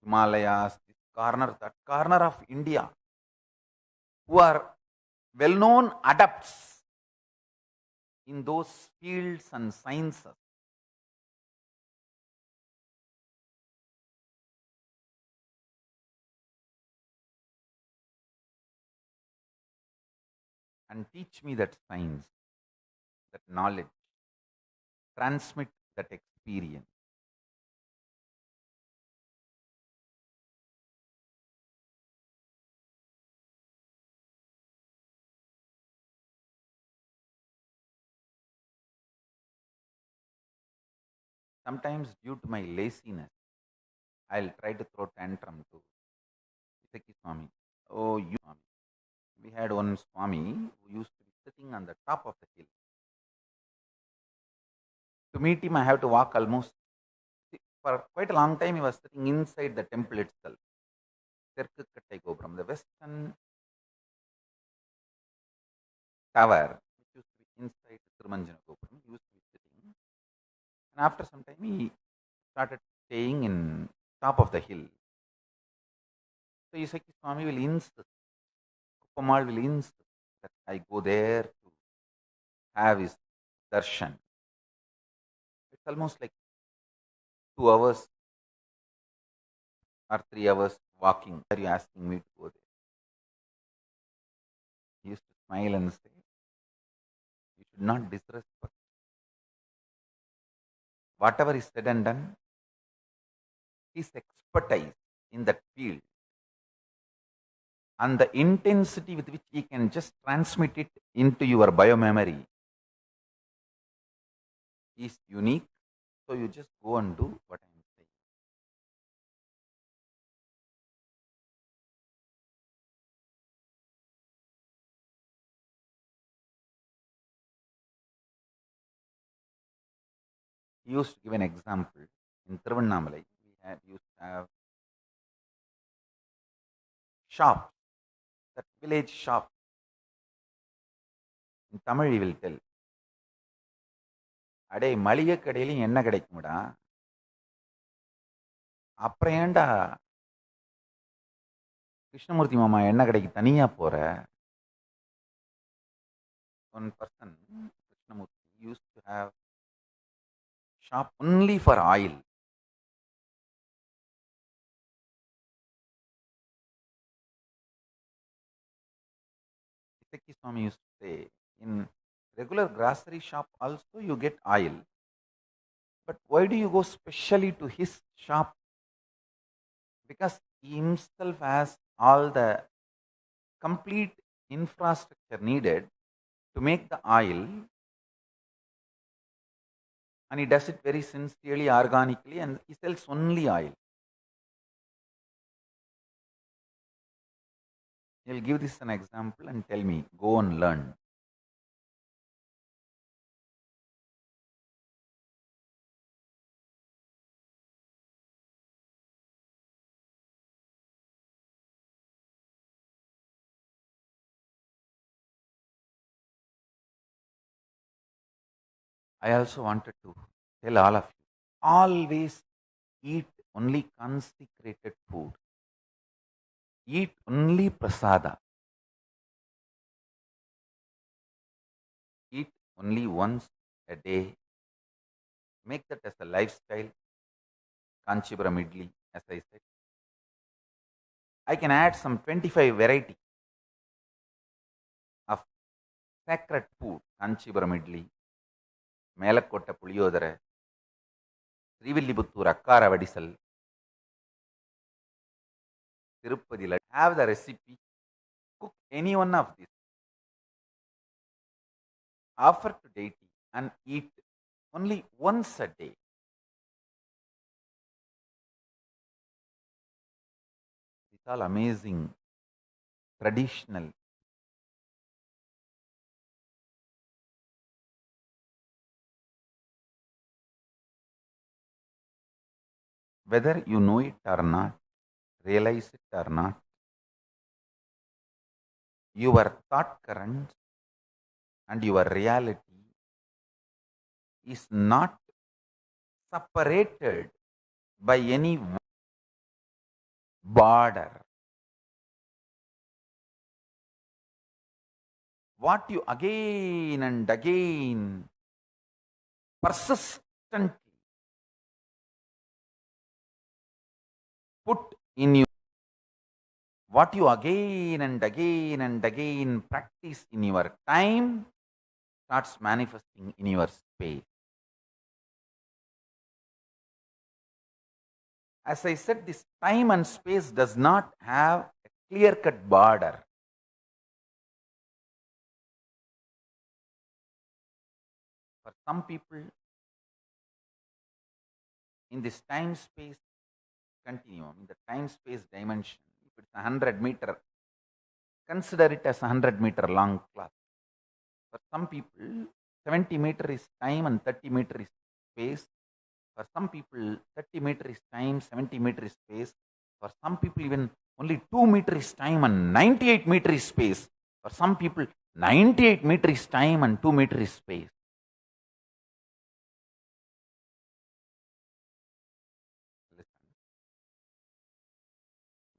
Himalayas, this corner, that corner of India, who are well-known adepts in those fields and sciences. And teach me that science, that knowledge, transmit that experience. Sometimes, due to my laziness, I'll try to throw tantrum to Isaki Swami. Oh, you Swami. We had one Swami who used to be sitting on the top of the hill. To meet him, I have to walk almost. For quite a long time, he was sitting inside the temple itself. Terkukattai Gopram, the western tower, which used to be inside the Thirumanjana Gopram, he used to be sitting. And after some time, he started staying in top of the hill. So Isaki Swami will insist, Kupamal will insist that I go there to have his darshan. It's almost like 2 hours or 3 hours walking. Are you asking me to go there? He used to smile and say, you should not disrespect. Whatever is said and done, his expertise in that field and the intensity with which he can just transmit it into your biomemory is unique. So you just go and do what I am saying. He used to give an example. In Tiruvannamalai, used to have shop, that village shop. In Tamil, he will tell, அடே மளிகை கடையிலையும் என்ன கிடைக்கும்டா, அப்புறம் ஏன்டா கிருஷ்ணமூர்த்தி மாமா என்ன கடைக்கு தனியா போற? One person, Krishnamurti, used to have shop only for oil. Isaki Swami used to say, in regular grocery shop also you get oil. But why do you go specially to his shop? Because he himself has all the complete infrastructure needed to make the oil, and he does it very sincerely, organically, and he sells only oil. He'll give this an example and tell me, go and learn. I also wanted to tell all of you, always eat only consecrated food. Eat only prasada. Eat only once a day. Make that as a lifestyle. Kanchipuram idli, as I said. I can add some 25 variety of sacred food. Kanchipuram idli, Melakotta puliyodara, Srivilliputtur akkara vadisal, Tirupati laddu. Have the recipe. Cook any one of these. Offer to deity and eat only once a day. It's all amazing, traditional. Whether you know it or not, realize it or not, your thought current and your reality is not separated by any border. What you again and again persistently put in you, what you again and again and again practice in your time starts manifesting in your space. As I said, this time and space does not have a clear-cut border. For some people, in this time-space continuum, in the time-space dimension, if it's 100 meter, consider it as 100 meter long cloth. For some people, 70 meter is time and 30 meter is space. For some people, 30 meter is time, 70 meter is space. For some people, even only 2 meter is time and 98 meter is space. For some people, 98 meter is time and 2 meter is space. Listen.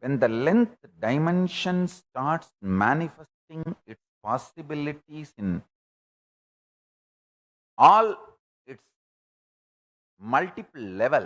When the length dimension starts manifesting its possibilities in all its multiple level,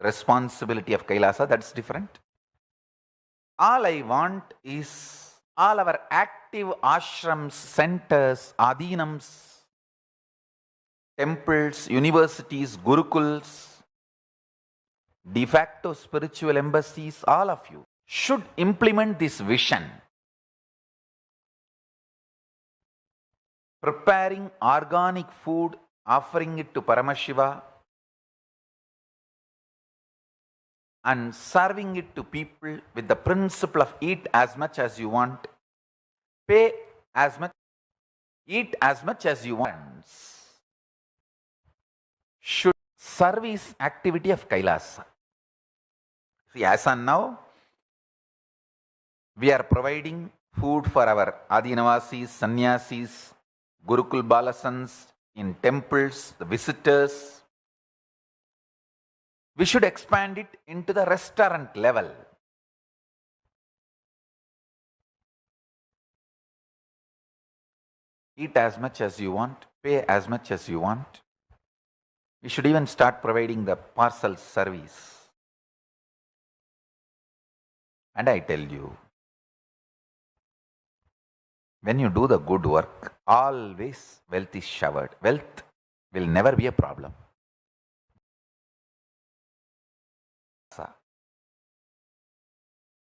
responsibility of Kailasa, that's different. All I want is all our active ashrams, centers, adhinams, temples, universities, gurukuls, de facto spiritual embassies, all of you should implement this vision. Preparing organic food, offering it to Paramashiva, and serving it to people with the principle of eat as much as you want, pay as much, eat as much as you want, should service activity of Kailasa. See, as on now, we are providing food for our Adinavasis, Sannyasis, Gurukul Balasans, in temples, the visitors. We should expand it into the restaurant level. Eat as much as you want, pay as much as you want. We should even start providing the parcel service. And I tell you, when you do the good work, always wealth is showered. Wealth will never be a problem.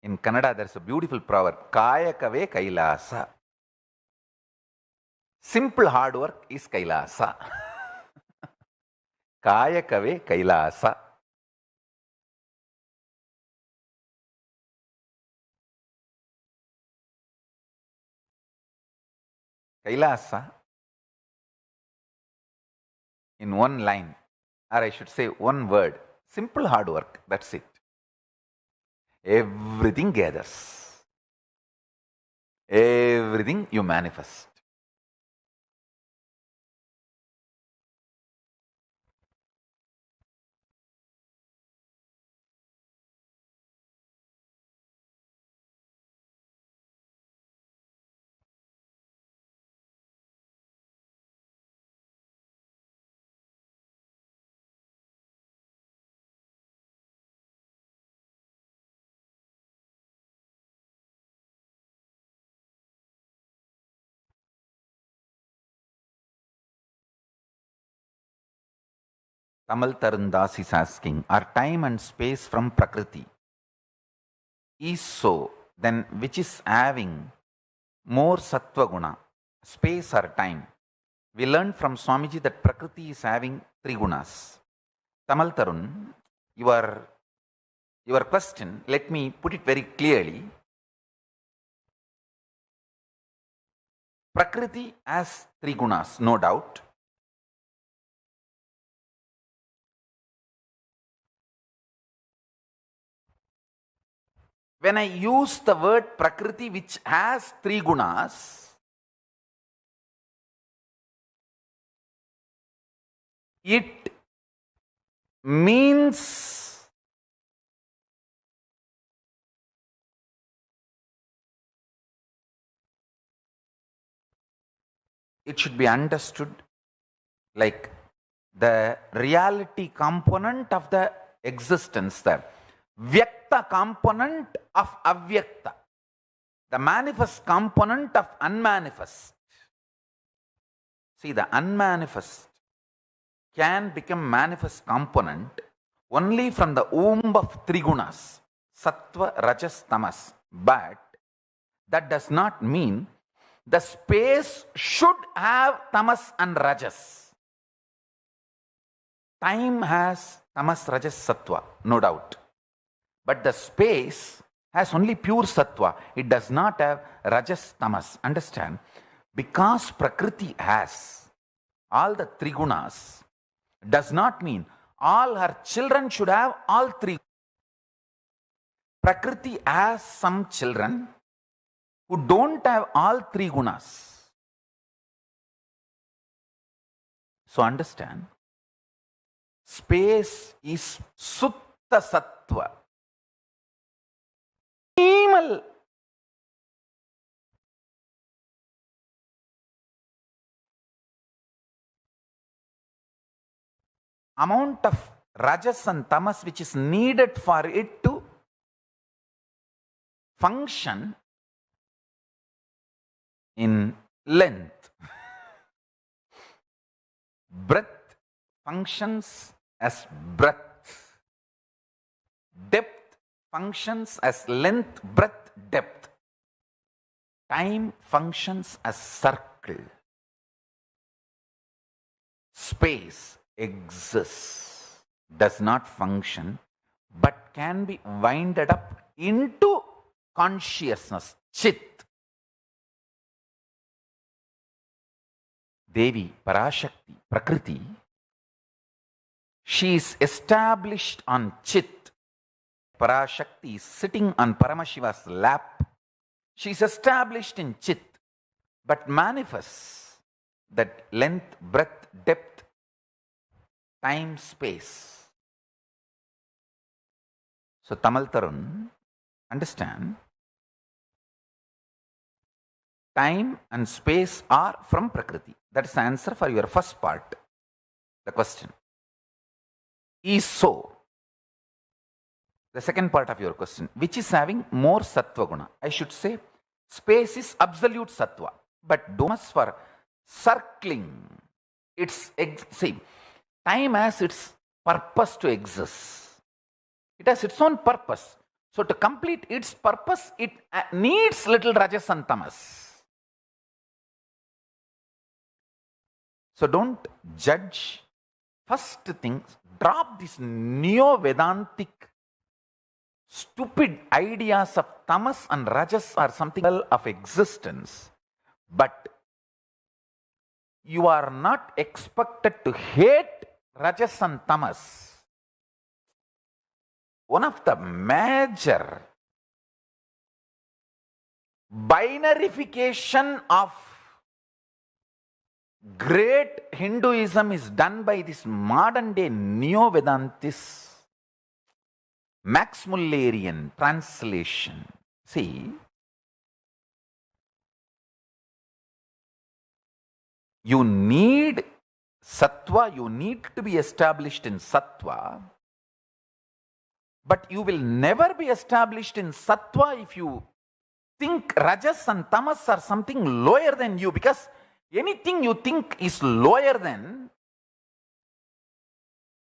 In Kannada, there's a beautiful proverb, Kayakave Kailasa. Simple hard work is Kailasa. Kayakave Kailasa. Kailasa, in one line, or I should say one word, simple hard work, that's it. Everything gathers. Everything you manifest. Tamal Tarundas is asking, are time and space from Prakriti? Is so, then which is having more sattva guna, space or time? We learned from Swamiji that Prakriti is having 3 gunas. Tamal Tarun, your question, let me put it very clearly. Prakriti has 3 gunas, no doubt. When I use the word Prakriti which has 3 gunas, it means it should be understood like the reality component of the existence there. Vyakta component of avyakta. The manifest component of unmanifest. See, the unmanifest can become manifest component only from the womb of 3 gunas, sattva, rajas, tamas. But that does not mean the space should have tamas and rajas. Time has tamas, rajas, sattva, no doubt. But the space has only pure sattva. It does not have rajas, tamas. Understand? Because Prakriti has all the 3 gunas, does not mean all her children should have all 3. Prakriti has some children who don't have all 3 gunas. So understand, space is Sutta Sattva. Minimal amount of rajas and tamas which is needed for it to function in length. Breadth functions as breadth. Depth functions as length, breadth, depth. Time functions as circle. Space exists, does not function, but can be winded up into consciousness, chit. Devi, Parashakti, Prakriti, she is established on chit. Parashakti is sitting on Paramashiva's lap. She is established in chit, but manifests that length, breadth, depth, time, space. So Tamal Tarun, understand, time and space are from Prakriti. That is the answer for your first part, the question. Is so. The second part of your question, which is having more sattva guna? I should say, space is absolute sattva, but domas for circling. It's see, time has its purpose to exist. It has its own purpose. So to complete its purpose, it needs little rajas and tamas. So don't judge. First thing, drop this neo-Vedantic stupid ideas of tamas and rajas are something of existence. But you are not expected to hate rajas and tamas. One of the major binarification of great Hinduism is done by this modern day neo-Vedantis, Max Mullerian translation. See, you need sattva, you need to be established in sattva, but you will never be established in sattva if you think rajas and tamas are something lower than you, because anything you think is lower than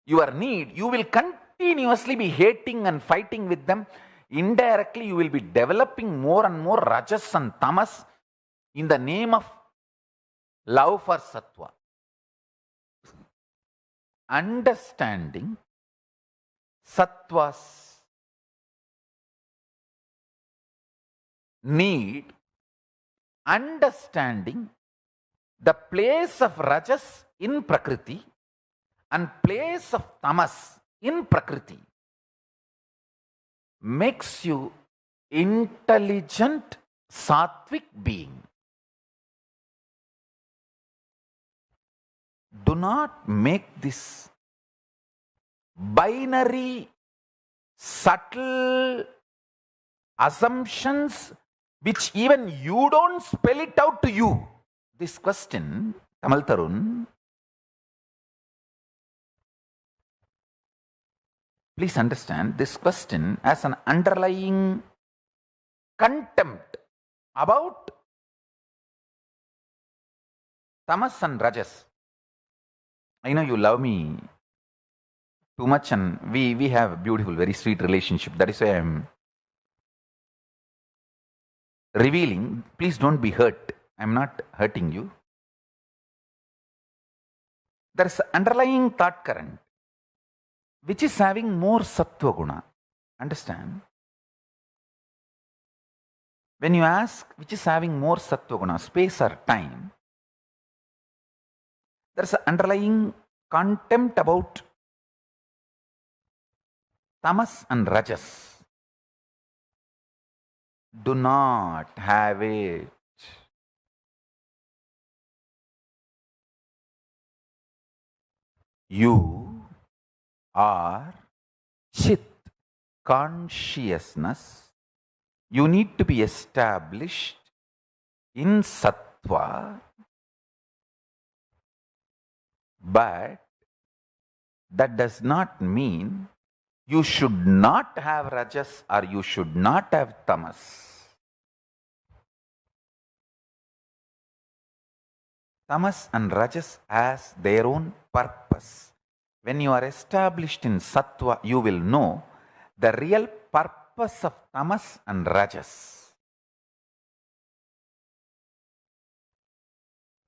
your need, you will continuously be hating and fighting with them. Indirectly, you will be developing more and more rajas and tamas in the name of love for sattva. Understanding sattva's need, understanding the place of rajas in Prakriti and place of tamas in Prakriti makes you intelligent sattvic being. Do not make this binary, subtle assumptions which even you don't spell it out to you. This question, Tamal Tarun, please understand, this question has an underlying contempt about tamas and rajas. I know you love me too much and we have a beautiful, very sweet relationship. That is why I am revealing. Please don't be hurt. I am not hurting you. There is an underlying thought current which is having more sattva guna. Understand? When you ask which is having more sattva guna, space or time, there is an underlying contempt about tamas and rajas. Do not have it. You are chit, consciousness. You need to be established in sattva, but that does not mean you should not have rajas or you should not have tamas. Tamas and rajas has their own purpose. When you are established in sattva, you will know the real purpose of tamas and rajas.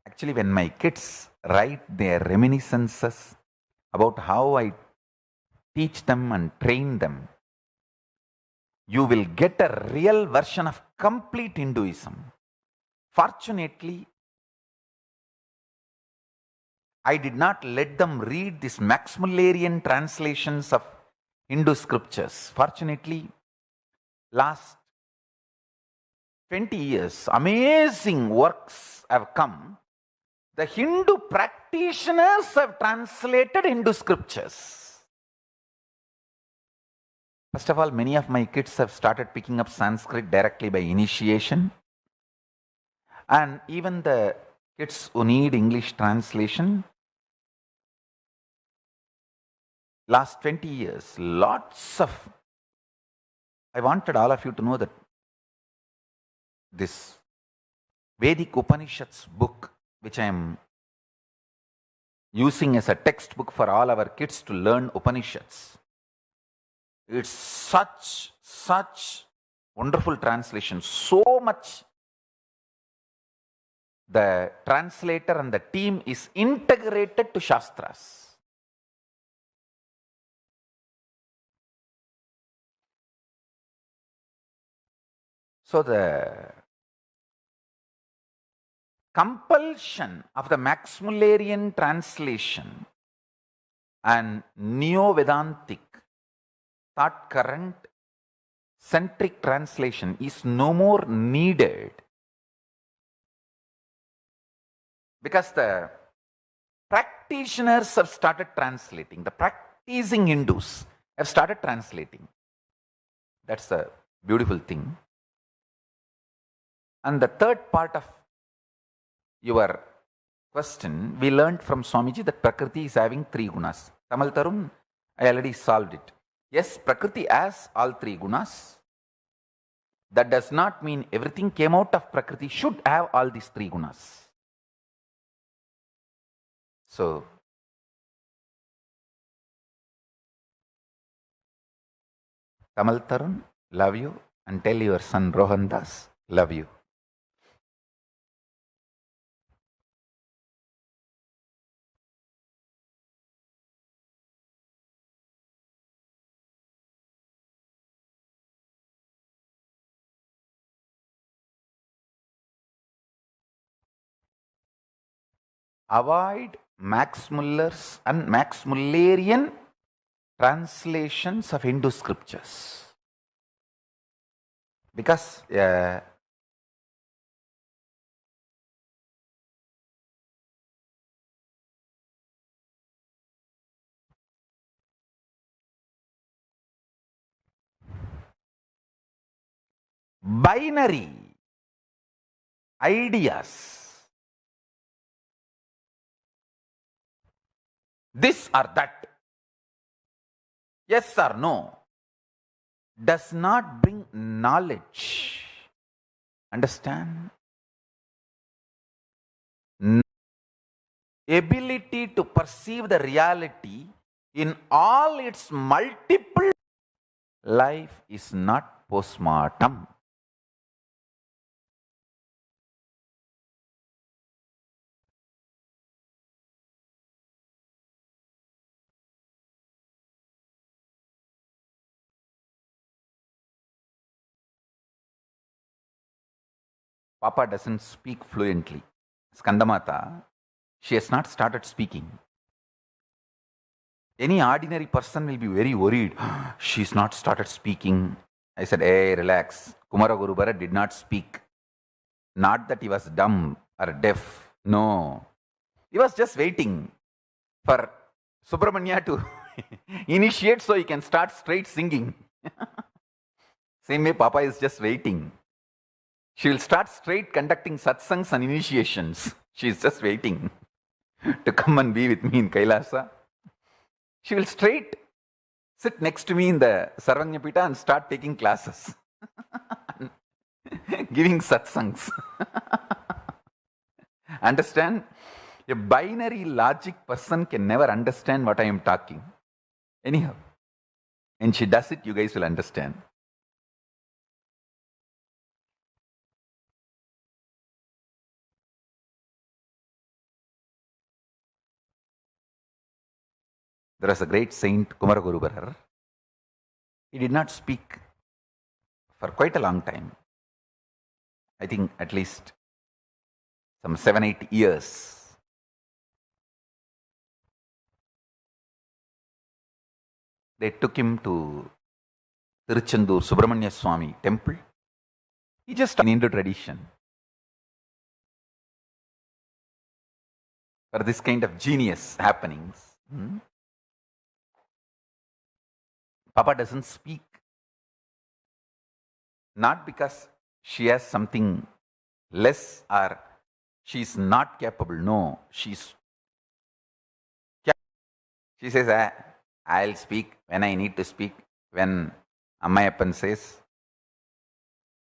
Actually, when my kids write their reminiscences about how I teach them and train them, you will get a real version of complete Hinduism. Fortunately, I did not let them read these Maximilian translations of Hindu scriptures. Fortunately, last 20 years, amazing works have come. The Hindu practitioners have translated Hindu scriptures. First of all, many of my kids have started picking up Sanskrit directly by initiation. And even the kids who need English translation, last 20 years, lots of... I wanted all of you to know that this Vedic Upanishads book, which I am using as a textbook for all our kids to learn Upanishads, it's such wonderful translation. So much the translator and the team is integrated to Shastras. So the compulsion of the Maximilian translation and Neo-Vedantic thought current centric translation is no more needed, because the practitioners have started translating. The practicing Hindus have started translating. That's the beautiful thing. And the third part of your question, we learned from Swamiji that Prakriti is having 3 gunas. Tamal Tarun, I already solved it. Yes, Prakriti has all 3 gunas. That does not mean everything came out of Prakriti should have all these 3 gunas. So, Tamal Tarun, love you, and tell your son Rohan Das, love you. Avoid Max Muller's and Max Mullerian translations of Hindu scriptures, because binary ideas, this or that, yes or no, does not bring knowledge. Understand? Ability to perceive the reality in all its multiple life is not postmortem. Papa doesn't speak fluently. Skandamata, she has not started speaking. Any ordinary person will be very worried. She's not started speaking. I said, hey, relax. Kumara Gurubara did not speak. Not that he was dumb or deaf. No. He was just waiting for Subramanya to initiate so he can start straight singing. Same way Papa is just waiting. She will start straight conducting satsangs and initiations. She is just waiting to come and be with me in Kailasa. She will straight sit next to me in the Sarvanyapita and start taking classes, giving satsangs. Understand? A binary logic person can never understand what I am talking. Anyhow, and she does it, you guys will understand. There was a great saint, Kumaragurubharar. He did not speak for quite a long time. I think at least some 7-8 years. They took him to Tiruchendur Subramanya Swami temple. He just in Hindu tradition. For this kind of genius happenings, Papa doesn't speak. Not because she has something less or she's not capable. No, she says, I'll speak when I need to speak. When Ammayappan says,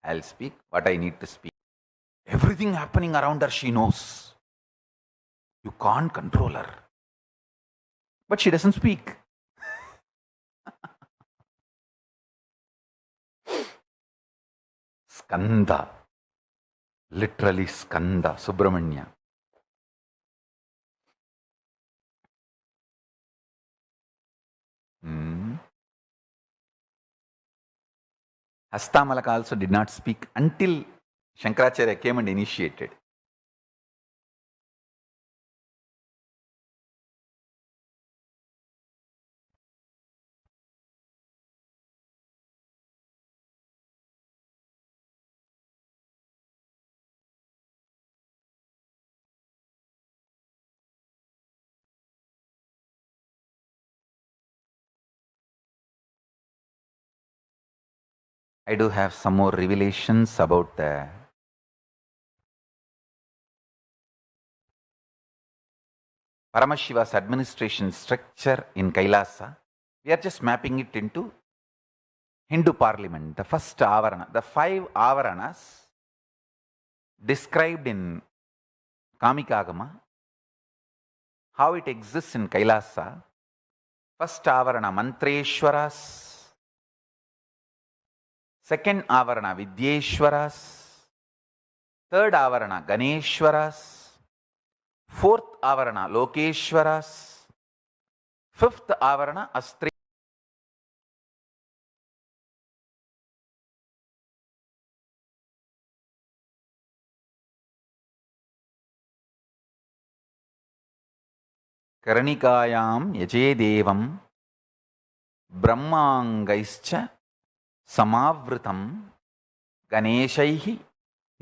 I'll speak what I need to speak. Everything happening around her, she knows. You can't control her. But she doesn't speak. Skanda. Literally Skanda, Subramanya. Hastamalaka also did not speak until Shankaracharya came and initiated. I do have some more revelations about the Paramashiva's administration structure in Kailasa. We are just mapping it into Hindu parliament, the first avarana, the 5 avaranas described in Kamikagama, how it exists in Kailasa. First avarana, Mantreshwaras. Second avarana, Vidyeshwaras. Third avarana, Ganeshwaras. Fourth avarana, Lokeshwaras. Fifth avarana, Astre. Karanikayam yajedevam brahmangaischa samavritam ganeshaihi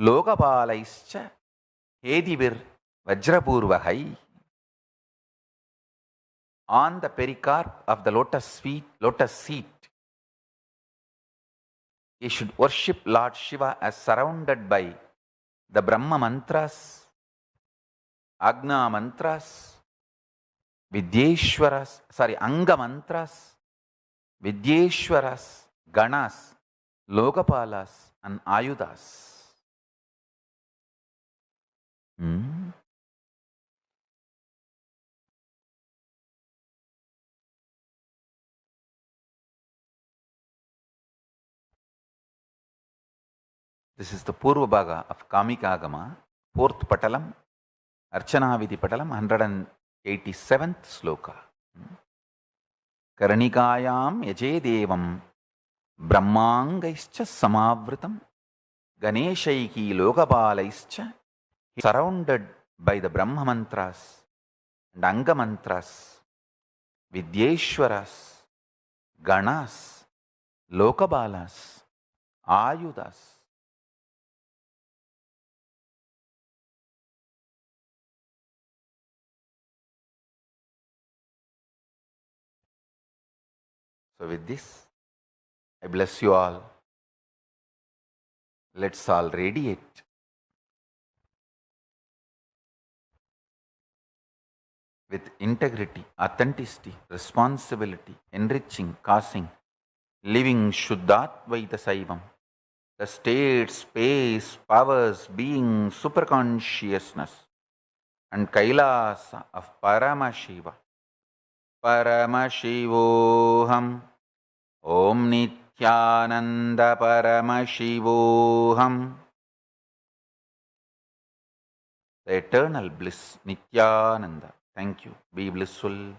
lokapalaischa hedivir vajrapurvahai. On the pericarp of the lotus seat, you should worship Lord Shiva as surrounded by the Brahma mantras, Agna mantras, Anga mantras, Vidyeshwaras, Ganas, Lokapalas, and Ayudas. This is the Purva Bhaga of Kamikagama, 4th Patalam, Archana Vidhi Patalam, 187th sloka. Karanikayam yajedevam brahmangaischa samavritam ganeshaihi lokapalaischa, surrounded by the Brahma mantras and Anga mantras, Vidyeshwaras, Ganas, Lokabalas, Ayudas. So with this, I bless you all. Let's all radiate with integrity, authenticity, responsibility, enriching, causing, living Shuddhatvaita Saivam, the state, space, powers, being, superconsciousness, and Kailasa of Paramashiva. Paramashivoham. Om Nithyananda Paramashivoham. The eternal bliss, Nithyananda. Thank you. Be blissful.